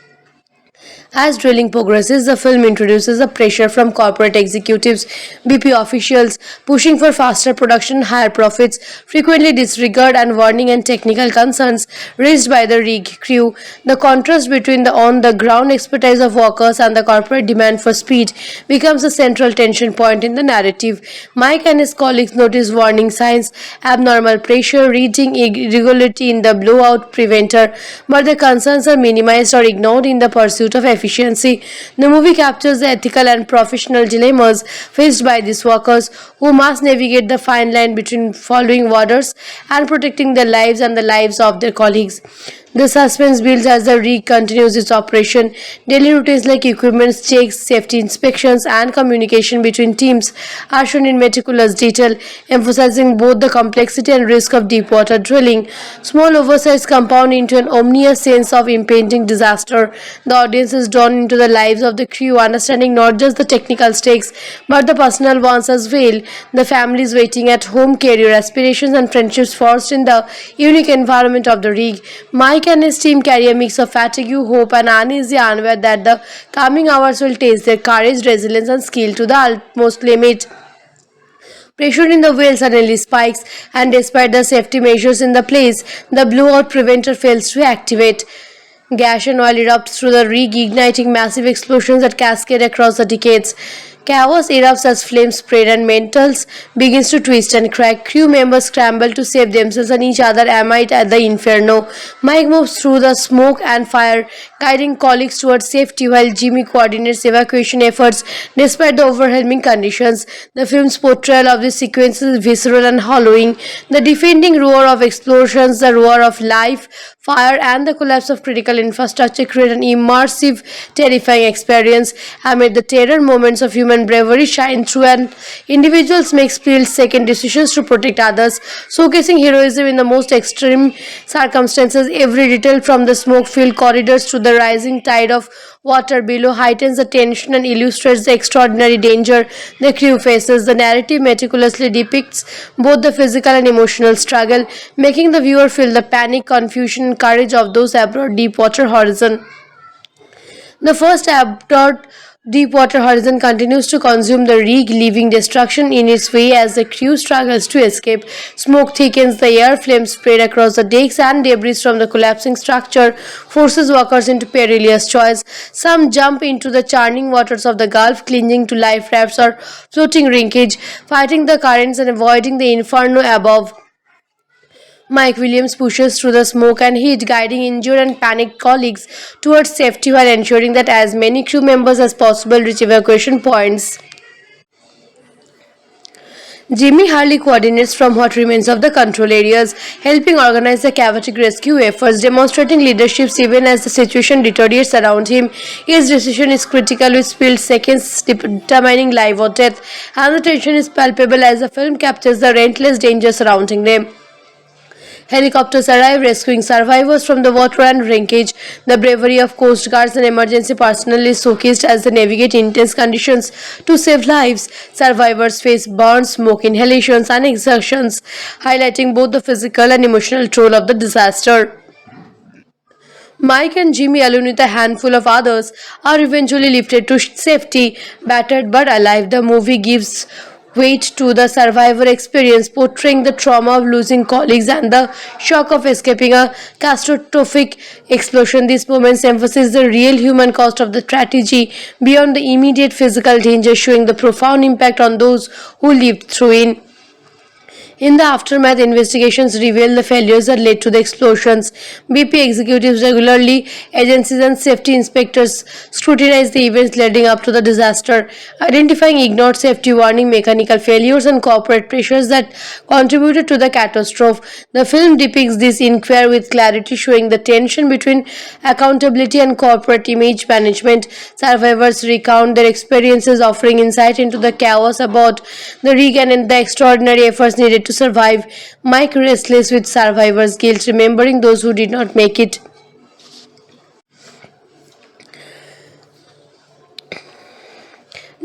As drilling progresses, the film introduces the pressure from corporate executives, BP officials pushing for faster production, higher profits, frequently disregard and warning and technical concerns raised by the rig crew. The contrast between the on-the-ground expertise of workers and the corporate demand for speed becomes a central tension point in the narrative. Mike and his colleagues notice warning signs, abnormal pressure, reading irregularity in the blowout preventer, but the concerns are minimized or ignored in the pursuit of efficiency. The movie captures the ethical and professional dilemmas faced by these workers who must navigate the fine line between following orders and protecting their lives and the lives of their colleagues. The suspense builds as the rig continues its operation. Daily routines like equipment checks, safety inspections, and communication between teams are shown in meticulous detail, emphasizing both the complexity and risk of deep-water drilling. Small oversights compound into an ominous sense of impending disaster. The audience is drawn into the lives of the crew, understanding not just the technical stakes, but the personal ones as well. The families waiting at home, career aspirations, and friendships forged in the unique environment of the rig. Mike and his team carry a mix of fatigue, hope, and uneasy unaware that the coming hours will test their courage, resilience, and skill to the utmost limit. Pressure in the whale suddenly spikes, and despite the safety measures in the place, the blowout preventer fails to activate. Gas and oil erupts through the rig, igniting massive explosions that cascade across the decades. Chaos erupts as flames spread and metals begins to twist and crack. Crew members scramble to save themselves and each other amid at the inferno. Mike moves through the smoke and fire, guiding colleagues towards safety while Jimmy coordinates evacuation efforts despite the overwhelming conditions. The film's portrayal of this sequence is visceral and hollowing. The defending roar of explosions, the roar of life, fire, and the collapse of critical infrastructure create an immersive, terrifying experience. Amid the terror, moments of human bravery shine through, and individuals make split-second decisions to protect others, showcasing heroism in the most extreme circumstances. Every detail, from the smoke-filled corridors to the rising tide of water below, heightens the tension and illustrates the extraordinary danger the crew faces. The narrative meticulously depicts both the physical and emotional struggle, making the viewer feel the panic, confusion, and courage of those aboard Deepwater Horizon. The first aboard Deepwater Horizon continues to consume the rig, leaving destruction in its way as the crew struggles to escape. Smoke thickens the air, flames spread across the decks, and debris from the collapsing structure forces workers into perilous choice. Some jump into the churning waters of the Gulf, clinging to life rafts or floating wreckage, fighting the currents and avoiding the inferno above. Mike Williams pushes through the smoke and heat, guiding injured and panicked colleagues towards safety while ensuring that as many crew members as possible reach evacuation points. Jimmy Hurley coordinates from what remains of the control areas, helping organize the chaotic rescue efforts, demonstrating leadership even as the situation deteriorates around him. His decision is critical, with split seconds determining life or death, and the tension is palpable as the film captures the relentless danger surrounding them. Helicopters arrive, rescuing survivors from the water and wreckage. The bravery of Coast Guards and emergency personnel is showcased as they navigate intense conditions to save lives. Survivors face burns, smoke inhalations, and exertions, highlighting both the physical and emotional toll of the disaster. Mike and Jimmy, along with a handful of others, are eventually lifted to safety, battered but alive. The movie gives weight to the survivor experience, portraying the trauma of losing colleagues and the shock of escaping a catastrophic explosion. These moments emphasize the real human cost of the tragedy beyond the immediate physical danger, showing the profound impact on those who lived through it. In the aftermath, investigations reveal the failures that led to the explosions. BP executives regularly, agencies and safety inspectors scrutinize the events leading up to the disaster, identifying ignored safety warning, mechanical failures, and corporate pressures that contributed to the catastrophe. The film depicts this inquiry with clarity, showing the tension between accountability and corporate image management. Survivors recount their experiences, offering insight into the chaos aboard the rig and the extraordinary efforts needed to survive. Mike restless with survivor's guilt, remembering those who did not make it.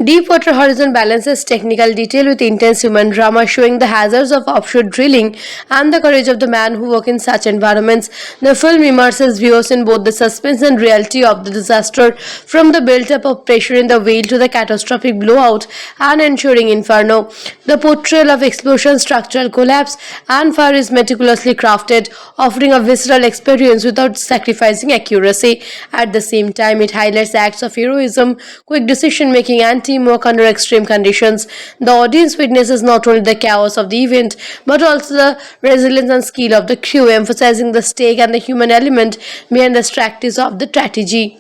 Deepwater Horizon balances technical detail with intense human drama, showing the hazards of offshore drilling and the courage of the man who work in such environments. The film immerses viewers in both the suspense and reality of the disaster, from the build-up of pressure in the whale to the catastrophic blowout and ensuing inferno. The portrayal of explosion, structural collapse, and fire is meticulously crafted, offering a visceral experience without sacrificing accuracy. At the same time, it highlights acts of heroism, quick decision-making, and teamwork under extreme conditions. The audience witnesses not only the chaos of the event, but also the resilience and skill of the crew, emphasizing the stake and the human element behind the strategies of the tragedy.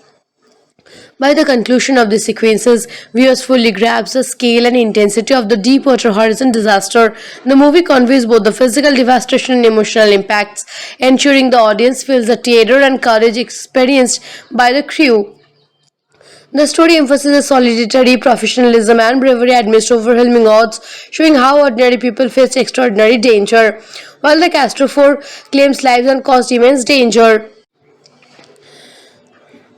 By the conclusion of these sequences, viewers fully grasp the scale and intensity of the Deepwater Horizon disaster. The movie conveys both the physical devastation and emotional impacts, ensuring the audience feels the terror and courage experienced by the crew. The story emphasizes solidarity, professionalism, and bravery amidst overwhelming odds, showing how ordinary people face extraordinary danger, while the catastrophe claims lives and caused immense danger.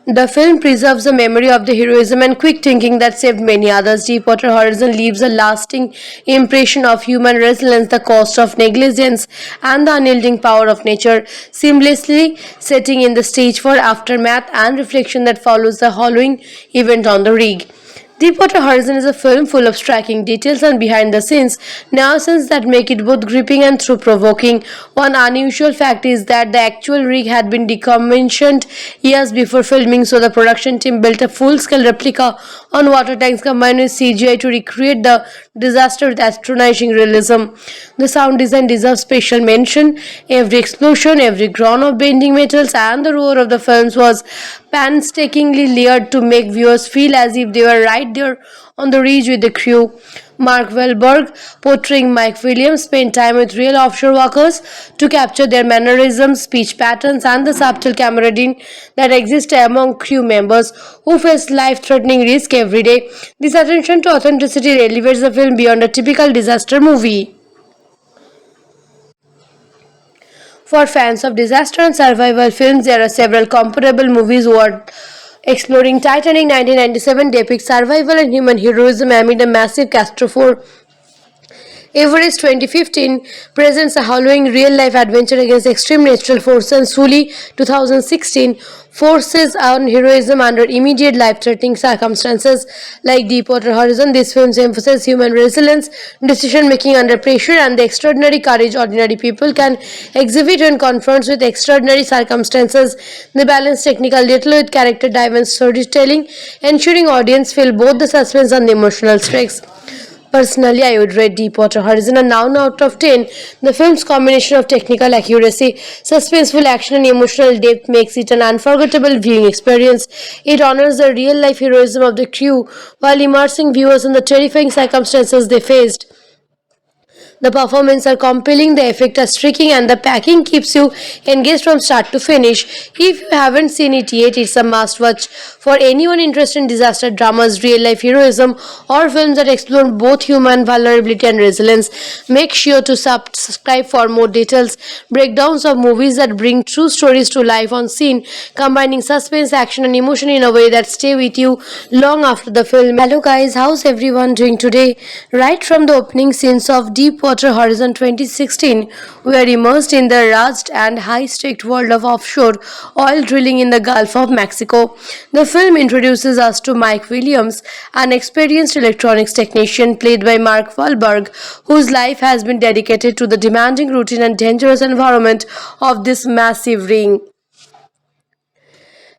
The film preserves the memory of the heroism and quick thinking that saved many others. Deepwater Horizon leaves a lasting impression of human resilience, the cost of negligence, and the unyielding power of nature, seamlessly setting in the stage for aftermath and reflection that follows the following event on the rig. Deepwater Horizon is a film full of striking details and behind the scenes nuances that make it both gripping and thought provoking. One unusual fact is that the actual rig had been decommissioned years before filming, so the production team built a full scale replica on water tanks combined with CGI to recreate the disaster with astonishing realism. The sound design deserves special mention. Every explosion, every groan of bending metals, and the roar of the films was painstakingly layered to make viewers feel as if they were right there on the ridge with the crew. Mark Wahlberg, portraying Mike Williams, spent time with real offshore workers to capture their mannerisms, speech patterns, and the subtle camaraderie that exists among crew members who face life-threatening risk every day. This attention to authenticity elevates the film beyond a typical disaster movie. For fans of disaster and survival films, there are several comparable movies worth exploring. Titanic 1997 depicts survival and human heroism amid a massive catastrophe. Everest 2015 presents a harrowing real-life adventure against extreme natural forces, and Sully 2016 forces on heroism under immediate life-threatening circumstances. Like Deepwater Horizon, these films emphasize human resilience, decision-making under pressure, and the extraordinary courage ordinary people can exhibit when confronted with extraordinary circumstances. They balance technical detail with character-driven storytelling, ensuring audience feel both the suspense and the emotional stakes. Personally, I would rate Deepwater Horizon a 9 out of 10. The film's combination of technical accuracy, suspenseful action, and emotional depth makes it an unforgettable viewing experience. It honors the real-life heroism of the crew while immersing viewers in the terrifying circumstances they faced. The performances are compelling, the effects are striking, and the packing keeps you engaged from start to finish. If you haven't seen it yet, it's a must-watch for anyone interested in disaster dramas, real-life heroism, or films that explore both human vulnerability and resilience. Make sure to subscribe for more details, breakdowns of movies that bring true stories to life on scene, combining suspense, action, and emotion in a way that stay with you long after the film. Hello guys, how's everyone doing today? Right from the opening scenes of Deepwater Horizon 2016, we are immersed in the rugged and high-stakes world of offshore oil drilling in the Gulf of Mexico. The film introduces us to Mike Williams, an experienced electronics technician played by Mark Wahlberg, whose life has been dedicated to the demanding routine and dangerous environment of this massive rig.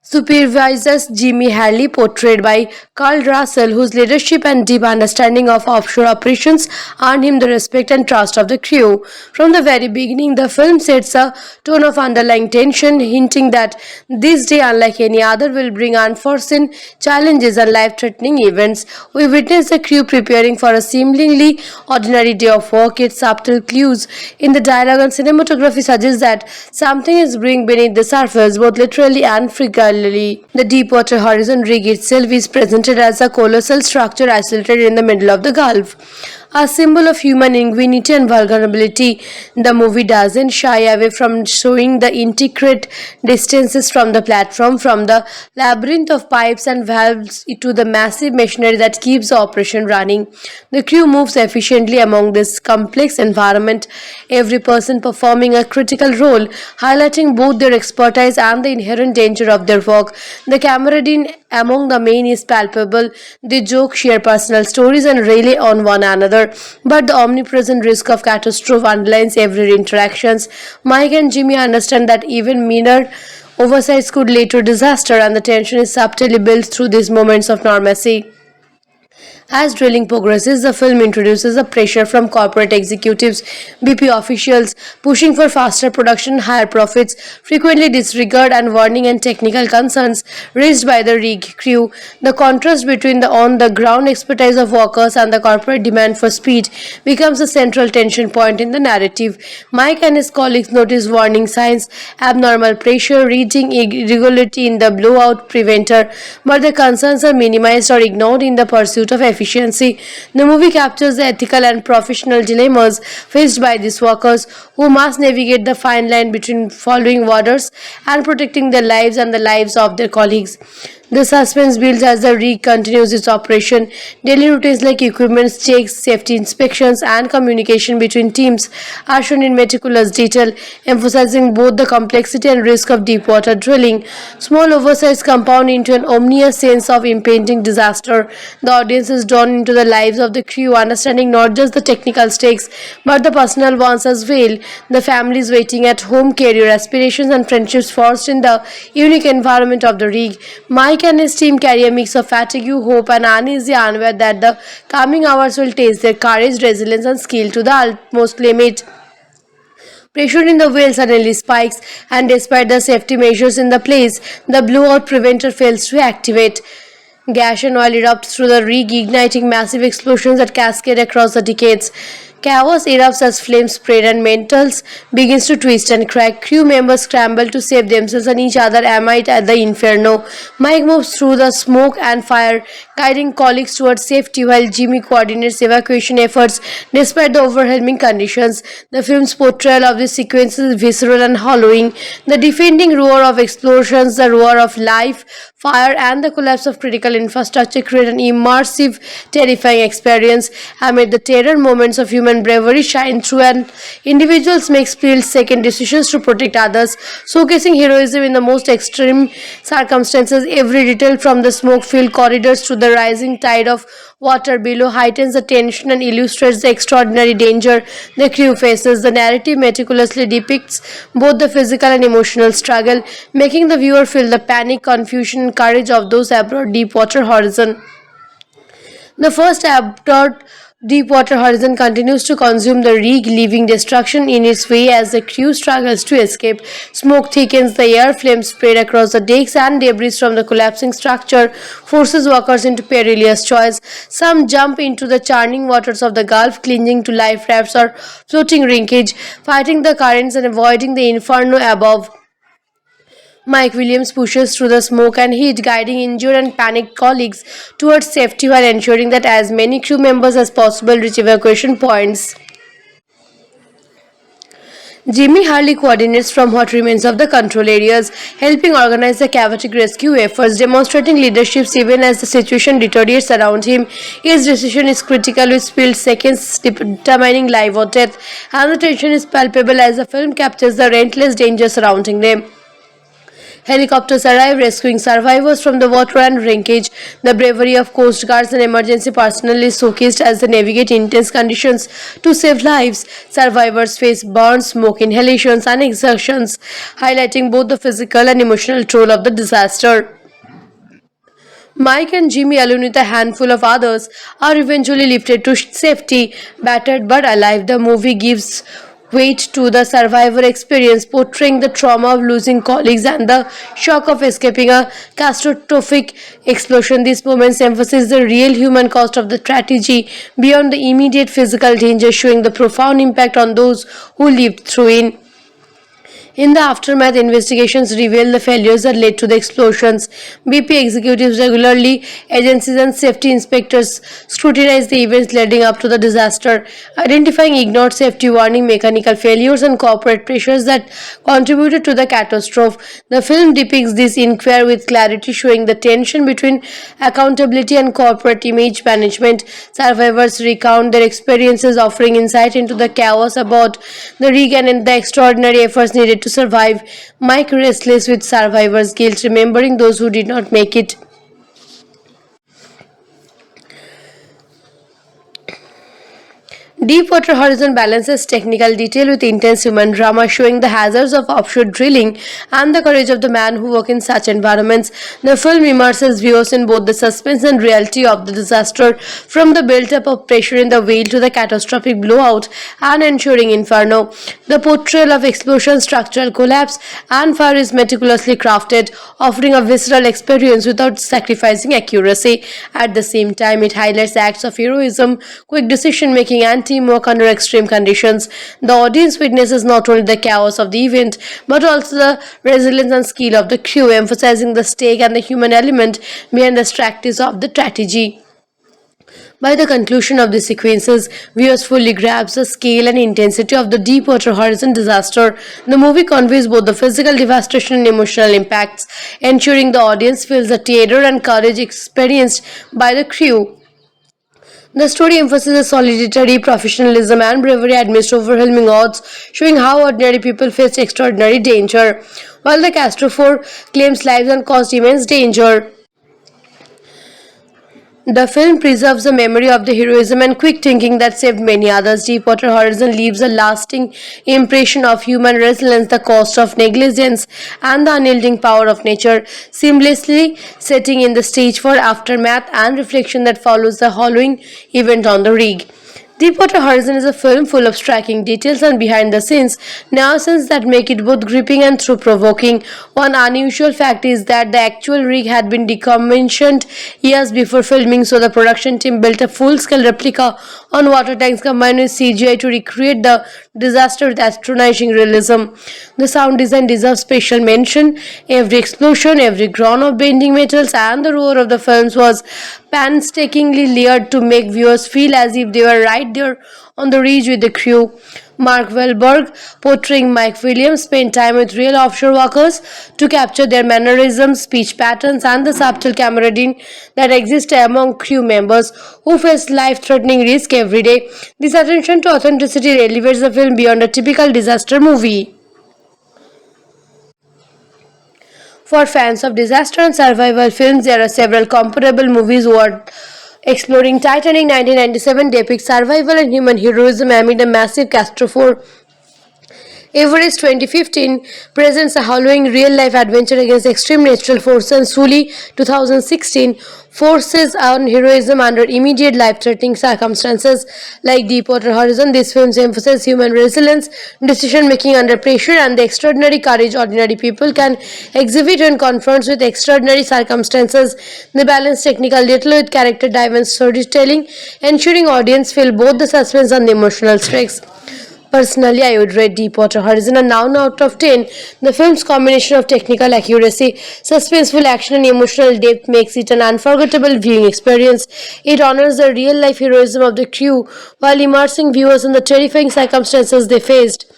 Supervisors Jimmy Harley, portrayed by Carl Russell, whose leadership and deep understanding of offshore operations earned him the respect and trust of the crew. From the very beginning, the film sets a tone of underlying tension, hinting that this day, unlike any other, will bring unforeseen challenges and life-threatening events. We witness the crew preparing for a seemingly ordinary day of work, yet subtle clues in the dialogue and cinematography suggest that something is brewing beneath the surface, both literally and figuratively. The Deepwater Horizon rig itself is presented as a colossal structure isolated in the middle of the Gulf, a symbol of human ingenuity and vulnerability. The movie doesn't shy away from showing the intricate distances from the platform, from the labyrinth of pipes and valves to the massive machinery that keeps the operation running. The crew moves efficiently among this complex environment, every person performing a critical role, highlighting both their expertise and the inherent danger of their work. The camaraderie among the men is palpable. They joke, share personal stories, and rely on one another. But the omnipresent risk of catastrophe underlines every interaction. Mike and Jimmy understand that even minor oversights could lead to disaster, and the tension is subtly built through these moments of normalcy. As drilling progresses, the film introduces the pressure from corporate executives, BP officials pushing for faster production, higher profits, frequently disregard and warning and technical concerns raised by the rig crew. The contrast between the on-the-ground expertise of workers and the corporate demand for speed becomes a central tension point in the narrative. Mike and his colleagues notice warning signs, abnormal pressure, reading irregularity in the blowout preventer, but the concerns are minimized or ignored in the pursuit of efficiency. The movie captures the ethical and professional dilemmas faced by these workers who must navigate the fine line between following orders and protecting their lives and the lives of their colleagues. The suspense builds as the rig continues its operation. Daily routines like equipment checks, safety inspections, and communication between teams are shown in meticulous detail, emphasizing both the complexity and risk of deep water drilling. Small oversights compound into an ominous sense of impending disaster. The audience is drawn into the lives of the crew, understanding not just the technical stakes but the personal ones as well. The families waiting at home, career aspirations, and friendships forged in the unique environment of the rig. Mike and his team carry a mix of fatigue, hope, and uneasy unaware that the coming hours will test their courage, resilience, and skill to the utmost limit. Pressure in the well suddenly spikes, and despite the safety measures in the place, the blowout preventer fails to activate. Gas and oil erupts through the rig, igniting massive explosions that cascade across the decades. Chaos erupts as flames spread and metals begins to twist and crack. Crew members scramble to save themselves and each other amid at the inferno. Mike moves through the smoke and fire, guiding colleagues towards safety while Jimmy coordinates evacuation efforts despite the overwhelming conditions. The film's portrayal of this sequence is visceral and hollowing. The defending roar of explosions, the roar of life, fire, and the collapse of critical infrastructure create an immersive, terrifying experience. Amid the terror, moments of human bravery shine through, and individuals make split-second decisions to protect others, showcasing heroism in the most extreme circumstances. Every detail, from the smoke-filled corridors to the rising tide of water below, heightens the tension and illustrates the extraordinary danger the crew faces. The narrative meticulously depicts both the physical and emotional struggle, making the viewer feel the panic, confusion, and courage of those aboard Deepwater Horizon. The first aboard Deepwater Horizon continues to consume the rig, leaving destruction in its way as the crew struggles to escape. Smoke thickens the air, flames spread across the decks, and debris from the collapsing structure forces workers into perilous choice. Some jump into the churning waters of the Gulf, clinging to life rafts or floating wreckage, fighting the currents and avoiding the inferno above. Mike Williams pushes through the smoke and heat, guiding injured and panicked colleagues towards safety while ensuring that as many crew members as possible reach evacuation points. Jimmy Hurley coordinates from what remains of the control areas, helping organize the chaotic rescue efforts, demonstrating leadership even as the situation deteriorates around him. His decision is critical, with split seconds determining life or death, and the tension is palpable as the film captures the relentless danger surrounding them. Helicopters arrive, rescuing survivors from the water and wreckage. The bravery of Coast Guards and emergency personnel is showcased as they navigate intense conditions to save lives. Survivors face burns, smoke inhalations, and exertions, highlighting both the physical and emotional toll of the disaster. Mike and Jimmy, along with a handful of others, are eventually lifted to safety, battered but alive. The movie gives weight to the survivor experience, portraying the trauma of losing colleagues and the shock of escaping a catastrophic explosion. These moments emphasize the real human cost of the tragedy beyond the immediate physical danger, showing the profound impact on those who lived through it. In the aftermath, investigations reveal the failures that led to the explosions. BP executives regularly, agencies and safety inspectors scrutinize the events leading up to the disaster, identifying ignored safety warning, mechanical failures, and corporate pressures that contributed to the catastrophe. The film depicts this inquiry with clarity, showing the tension between accountability and corporate image management. Survivors recount their experiences, offering insight into the chaos aboard the rig and the extraordinary efforts needed to survive. Mike restless with survivors' guilt, remembering those who did not make it. Deepwater Horizon balances technical detail with intense human drama, showing the hazards of offshore drilling and the courage of the man who work in such environments. The film immerses viewers in both the suspense and reality of the disaster, from the build-up of pressure in the whale to the catastrophic blowout and ensuing inferno. The portrayal of explosion, structural collapse, and fire is meticulously crafted, offering a visceral experience without sacrificing accuracy. At the same time, it highlights acts of heroism, quick decision-making, and teamwork under extreme conditions. The audience witnesses not only the chaos of the event, but also the resilience and skill of the crew, emphasizing the stake and the human element behind the practice of the tragedy. By the conclusion of the sequences, viewers fully grasp the scale and intensity of the Deepwater Horizon disaster. The movie conveys both the physical devastation and emotional impacts, ensuring the audience feels the terror and courage experienced by the crew. The story emphasizes solidarity, professionalism, and bravery amidst overwhelming odds, showing how ordinary people face extraordinary danger, while the Castor claims lives and caused immense danger. The film preserves the memory of the heroism and quick thinking that saved many others. Deepwater Horizon leaves a lasting impression of human resilience, the cost of negligence, and the unyielding power of nature, seamlessly setting in the stage for aftermath and reflection that follows the harrowing event on the rig. Deepwater Horizon is a film full of striking details and behind-the-scenes nuances that make it both gripping and thought-provoking. One unusual fact is that the actual rig had been decommissioned years before filming, so the production team built a full-scale replica on water tanks combined with CGI to recreate the disaster with astonishing realism. The sound design deserves special mention. Every explosion, every groan of bending metals, and the roar of the films was painstakingly layered to make viewers feel as if they were right there on the ridge with the crew. Mark Wahlberg, portraying Mike Williams, spent time with real offshore workers to capture their mannerisms, speech patterns, and the subtle camaraderie that exists among crew members who face life-threatening risk every day. This attention to authenticity elevates the film beyond a typical disaster movie. For fans of disaster and survival films, there are several comparable movies worth exploring. Titanic 1997 depicts survival and human heroism amid a massive catastrophe. Everest 2015 presents a harrowing real-life adventure against extreme natural forces, and Sully 2016 forces on heroism under immediate life-threatening circumstances. Like Deepwater Horizon, these films emphasize human resilience, decision-making under pressure, and the extraordinary courage ordinary people can exhibit when confronted with extraordinary circumstances. They balance technical detail with character-driven storytelling, ensuring audience feel both the suspense and the emotional stakes. Personally, I would rate Deepwater Horizon a 9 out of 10. The film's combination of technical accuracy, suspenseful action, and emotional depth makes it an unforgettable viewing experience. It honors the real-life heroism of the crew while immersing viewers in the terrifying circumstances they faced.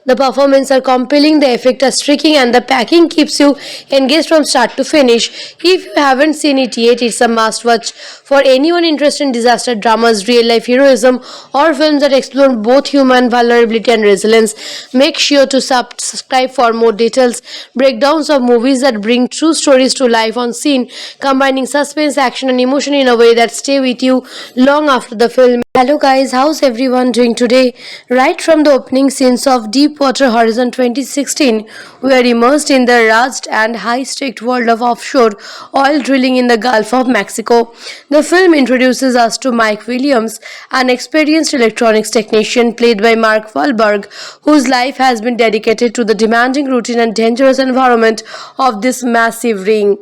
The performances are compelling, the effects are striking, and the packing keeps you engaged from start to finish. If you haven't seen it yet, it's a must-watch for anyone interested in disaster dramas, real-life heroism, or films that explore both human vulnerability and resilience. Make sure to subscribe for more details, breakdowns of movies that bring true stories to life on scene, combining suspense, action, and emotion in a way that stay with you long after the film. Hello guys, how's everyone doing today? Right from the opening scenes of Deepwater Horizon 2016, we are immersed in the rugged and high-stakes world of offshore oil drilling in the Gulf of Mexico. The film introduces us to Mike Williams, an experienced electronics technician played by Mark Wahlberg, whose life has been dedicated to the demanding routine and dangerous environment of this massive rig.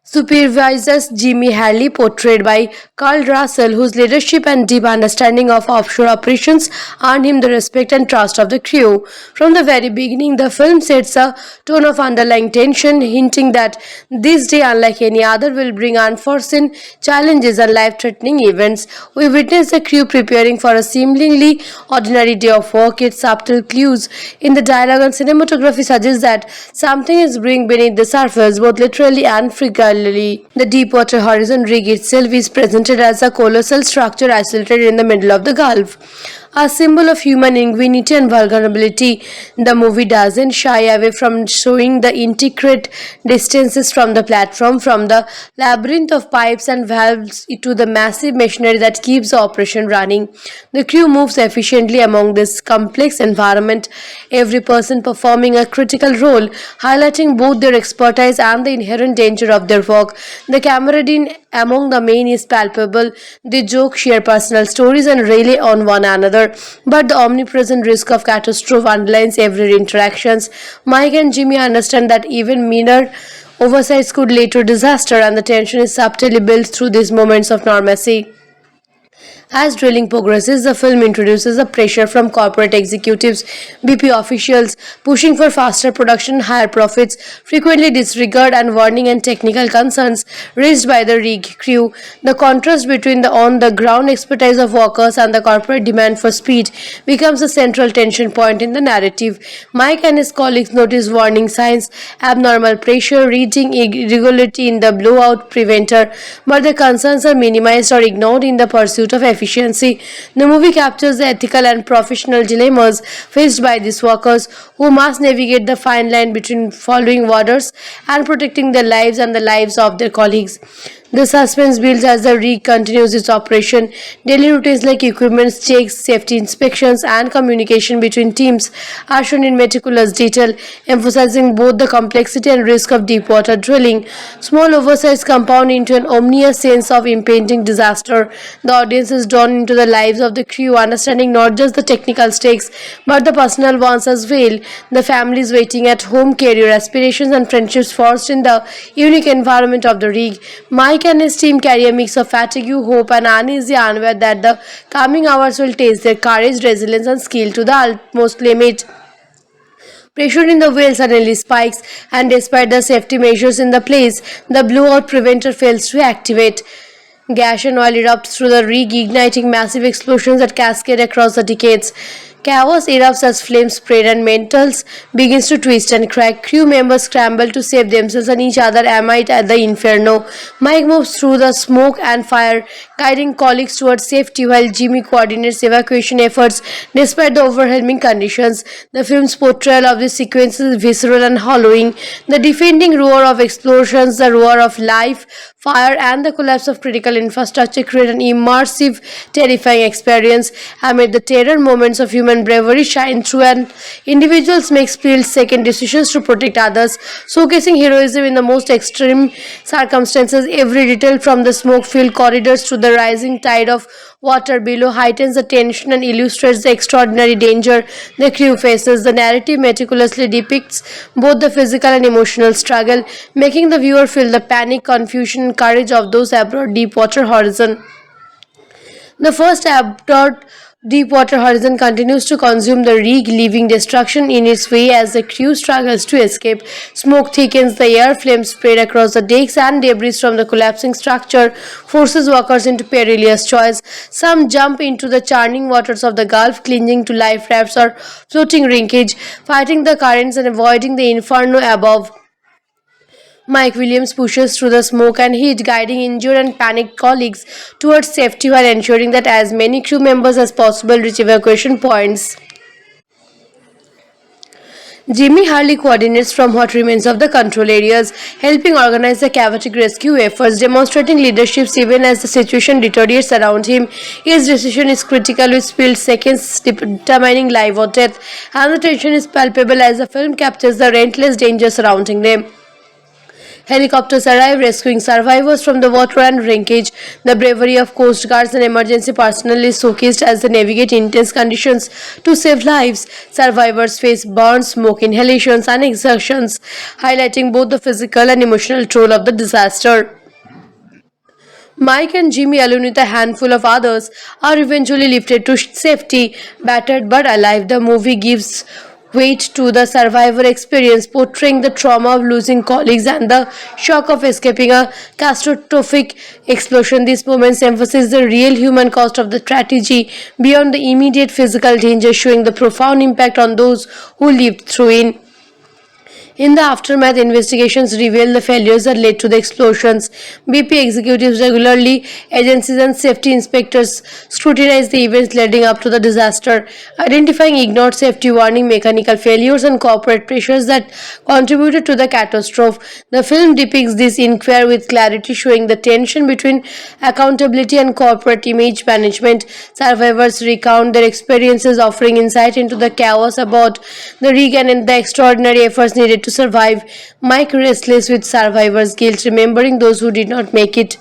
Supervises Jimmy Harley, portrayed by Carl Russell, whose leadership and deep understanding of offshore operations earned him the respect and trust of the crew. From the very beginning, the film sets a tone of underlying tension, hinting that this day, unlike any other, will bring unforeseen challenges and life-threatening events. We witness the crew preparing for a seemingly ordinary day of work, yet subtle clues in the dialogue and cinematography suggest that something is brewing beneath the surface, both literally and figuratively. The Deepwater Horizon rig itself is presented as a colossal structure isolated in the middle of the Gulf. A symbol of human ingenuity and vulnerability, the movie doesn't shy away from showing the intricate distances from the platform, from the labyrinth of pipes and valves to the massive machinery that keeps the operation running. The crew moves efficiently among this complex environment, every person performing a critical role, highlighting both their expertise and the inherent danger of their work. The camaraderie among the men is palpable. They joke, share personal stories, and rely on one another. But the omnipresent risk of catastrophe underlines every interaction. Mike and Jimmy understand that even minor oversights could lead to disaster, and the tension is subtly built through these moments of normalcy. As drilling progresses, the film introduces the pressure from corporate executives, BP officials pushing for faster production, higher profits, frequently disregard and warning and technical concerns raised by the rig crew. The contrast between the on-the-ground expertise of workers and the corporate demand for speed becomes a central tension point in the narrative. Mike and his colleagues notice warning signs, abnormal pressure, reading irregularity in the blowout preventer, but the concerns are minimized or ignored in the pursuit of efficiency. The movie captures the ethical and professional dilemmas faced by these workers who must navigate the fine line between following orders and protecting their lives and the lives of their colleagues. The suspense builds as the rig continues its operation. Daily routines like equipment checks, safety inspections, and communication between teams are shown in meticulous detail, emphasizing both the complexity and risk of deep water drilling. Small oversights compound into an ominous sense of impending disaster. The audience is drawn into the lives of the crew, understanding not just the technical stakes but the personal ones as well. The families waiting at home, career aspirations, and friendships forged in the unique environment of the rig. Mike and his team carry a mix of fatigue, hope, and uneasy unaware that the coming hours will test their courage, resilience, and skill to the utmost limit. Pressure in the well suddenly spikes, and despite the safety measures in the place, the blowout preventer fails to activate. Gas and oil erupts through the rig, igniting massive explosions that cascade across the decades. Chaos erupts as flames spread and metals begins to twist and crack. Crew members scramble to save themselves and each other amid at the inferno. Mike moves through the smoke and fire, guiding colleagues towards safety while Jimmy coordinates evacuation efforts despite the overwhelming conditions. The film's portrayal of this sequence is visceral and hollowing. The defending roar of explosions, the roar of life, fire, and the collapse of critical infrastructure create an immersive, terrifying experience. Amid the terror, moments of human bravery shine through, and individuals make split-second decisions to protect others, showcasing heroism in the most extreme circumstances. Every detail, from the smoke-filled corridors to the rising tide of water below, heightens the tension and illustrates the extraordinary danger the crew faces. The narrative meticulously depicts both the physical and emotional struggle, making the viewer feel the panic, confusion, and courage of those aboard Deepwater Horizon. The first aboard Deepwater Horizon continues to consume the rig, leaving destruction in its way as the crew struggles to escape. Smoke thickens the air, flames spread across the decks, and debris from the collapsing structure forces workers into perilous choice. Some jump into the churning waters of the Gulf, clinging to life rafts or floating wreckage, fighting the currents and avoiding the inferno above. Mike Williams pushes through the smoke and heat, guiding injured and panicked colleagues towards safety while ensuring that as many crew members as possible reach evacuation points. Jimmy Harley coordinates from what remains of the control areas, helping organize the chaotic rescue efforts, demonstrating leadership even as the situation deteriorates around him. His decision is critical, with spilled seconds determining life or death, and the tension is palpable as the film captures the relentless danger surrounding them. Helicopters arrive, rescuing survivors from the water and wreckage. The bravery of Coast Guards and emergency personnel is showcased as they navigate intense conditions to save lives. Survivors face burns, smoke inhalations, and exertions, highlighting both the physical and emotional toll of the disaster. Mike and Jimmy, along with a handful of others, are eventually lifted to safety, battered but alive. The movie gives weight to the survivor experience, portraying the trauma of losing colleagues and the shock of escaping a catastrophic explosion. These moments emphasize the real human cost of the tragedy beyond the immediate physical danger, showing the profound impact on those who lived through it. In the aftermath, investigations reveal the failures that led to the explosions. BP executives regularly, agencies and safety inspectors scrutinize the events leading up to the disaster, identifying ignored safety warning, mechanical failures, and corporate pressures that contributed to the catastrophe. The film depicts this inquiry with clarity, showing the tension between accountability and corporate image management. Survivors recount their experiences, offering insight into the chaos about the rig and the extraordinary efforts needed to survive. Mike restless with survivors' guilt, remembering those who did not make it.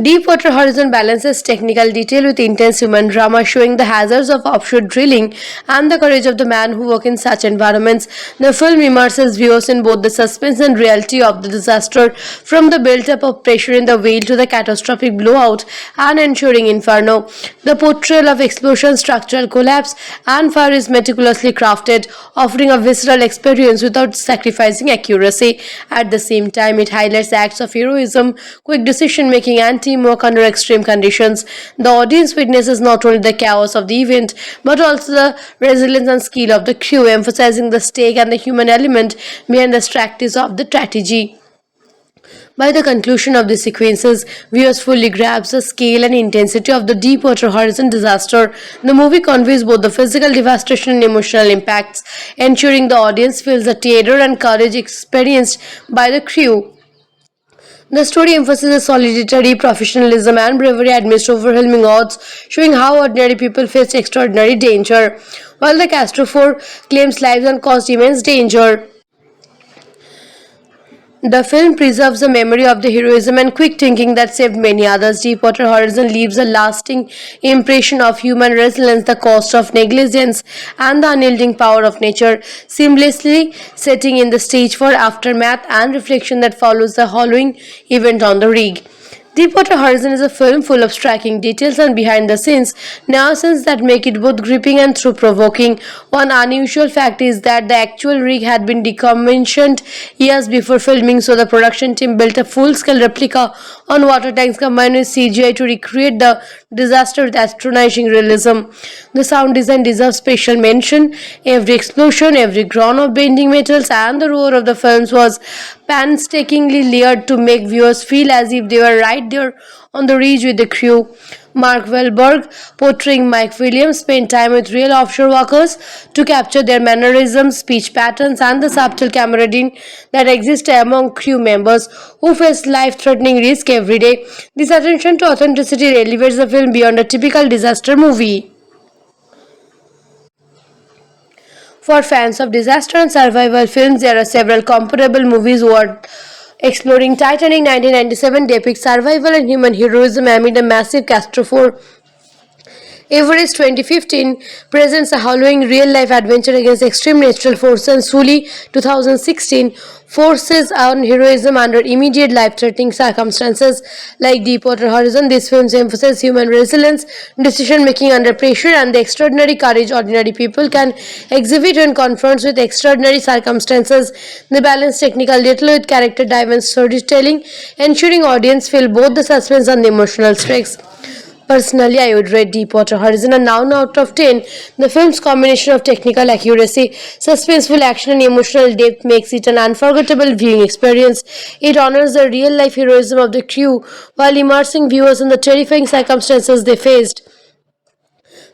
Deepwater Horizon balances technical detail with intense human drama, showing the hazards of offshore drilling and the courage of the man who work in such environments. The film immerses viewers in both the suspense and reality of the disaster, from the build-up of pressure in the whale to the catastrophic blowout and ensuing inferno. The portrayal of explosion, structural collapse, and fire is meticulously crafted, offering a visceral experience without sacrificing accuracy. At the same time, it highlights acts of heroism, quick decision-making, and teamwork under extreme conditions. The audience witnesses not only the chaos of the event, but also the resilience and skill of the crew, emphasizing the stake and the human element behind the strategies of the strategy. By the conclusion of these sequences, viewers fully grasp the scale and intensity of the Deepwater Horizon disaster. The movie conveys both the physical devastation and emotional impacts, ensuring the audience feels the terror and courage experienced by the crew. The story emphasizes solidarity, professionalism, and bravery amidst overwhelming odds, showing how ordinary people face extraordinary danger, while the catastrophe claims lives and caused immense danger. The film preserves the memory of the heroism and quick thinking that saved many others. Deepwater Horizon leaves a lasting impression of human resilience, the cost of negligence, and the unyielding power of nature, seamlessly setting in the stage for aftermath and reflection that follows the harrowing event on the rig. Deepwater Horizon is a film full of striking details and behind-the-scenes nuances that make it both gripping and thought-provoking. One unusual fact is that the actual rig had been decommissioned years before filming, so the production team built a full-scale replica on water tanks combined with CGI to recreate the disaster with astonishing realism. The sound design deserves special mention. Every explosion, every groan of bending metals, and the roar of the films was painstakingly layered to make viewers feel as if they were right there on the ridge with the crew. Mark Wahlberg, portraying Mike Williams, spent time with real offshore workers to capture their mannerisms, speech patterns, and the subtle camaraderie that exists among crew members who face life-threatening risk every day. This attention to authenticity elevates the film beyond a typical disaster movie. For fans of disaster and survival films, there are several comparable movies worth exploring. Titanic 1997 depicts survival and human heroism amid a massive catastrophe. Everest 2015 presents a harrowing real-life adventure against extreme natural forces, and Sully 2016 forces on heroism under immediate life-threatening circumstances. Like Deepwater Horizon, these films emphasize human resilience, decision-making under pressure, and the extraordinary courage ordinary people can exhibit when confronted with extraordinary circumstances. They balance technical detail with character-driven storytelling, ensuring audience feel both the suspense and the emotional stakes. Personally, I would rate Deepwater Horizon a 9 out of 10. The film's combination of technical accuracy, suspenseful action, and emotional depth makes it an unforgettable viewing experience. It honors the real-life heroism of the crew while immersing viewers in the terrifying circumstances they faced.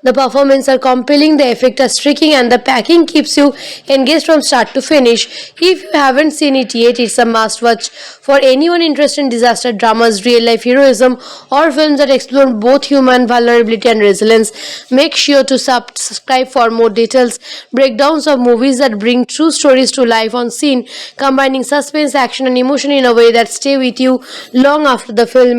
The performances are compelling, the effects are striking, and the packing keeps you engaged from start to finish. If you haven't seen it yet, it's a must-watch for anyone interested in disaster dramas, real-life heroism, or films that explore both human vulnerability and resilience. Make sure to subscribe for more details, breakdowns of movies that bring true stories to life on scene, combining suspense, action, and emotion in a way that stay with you long after the film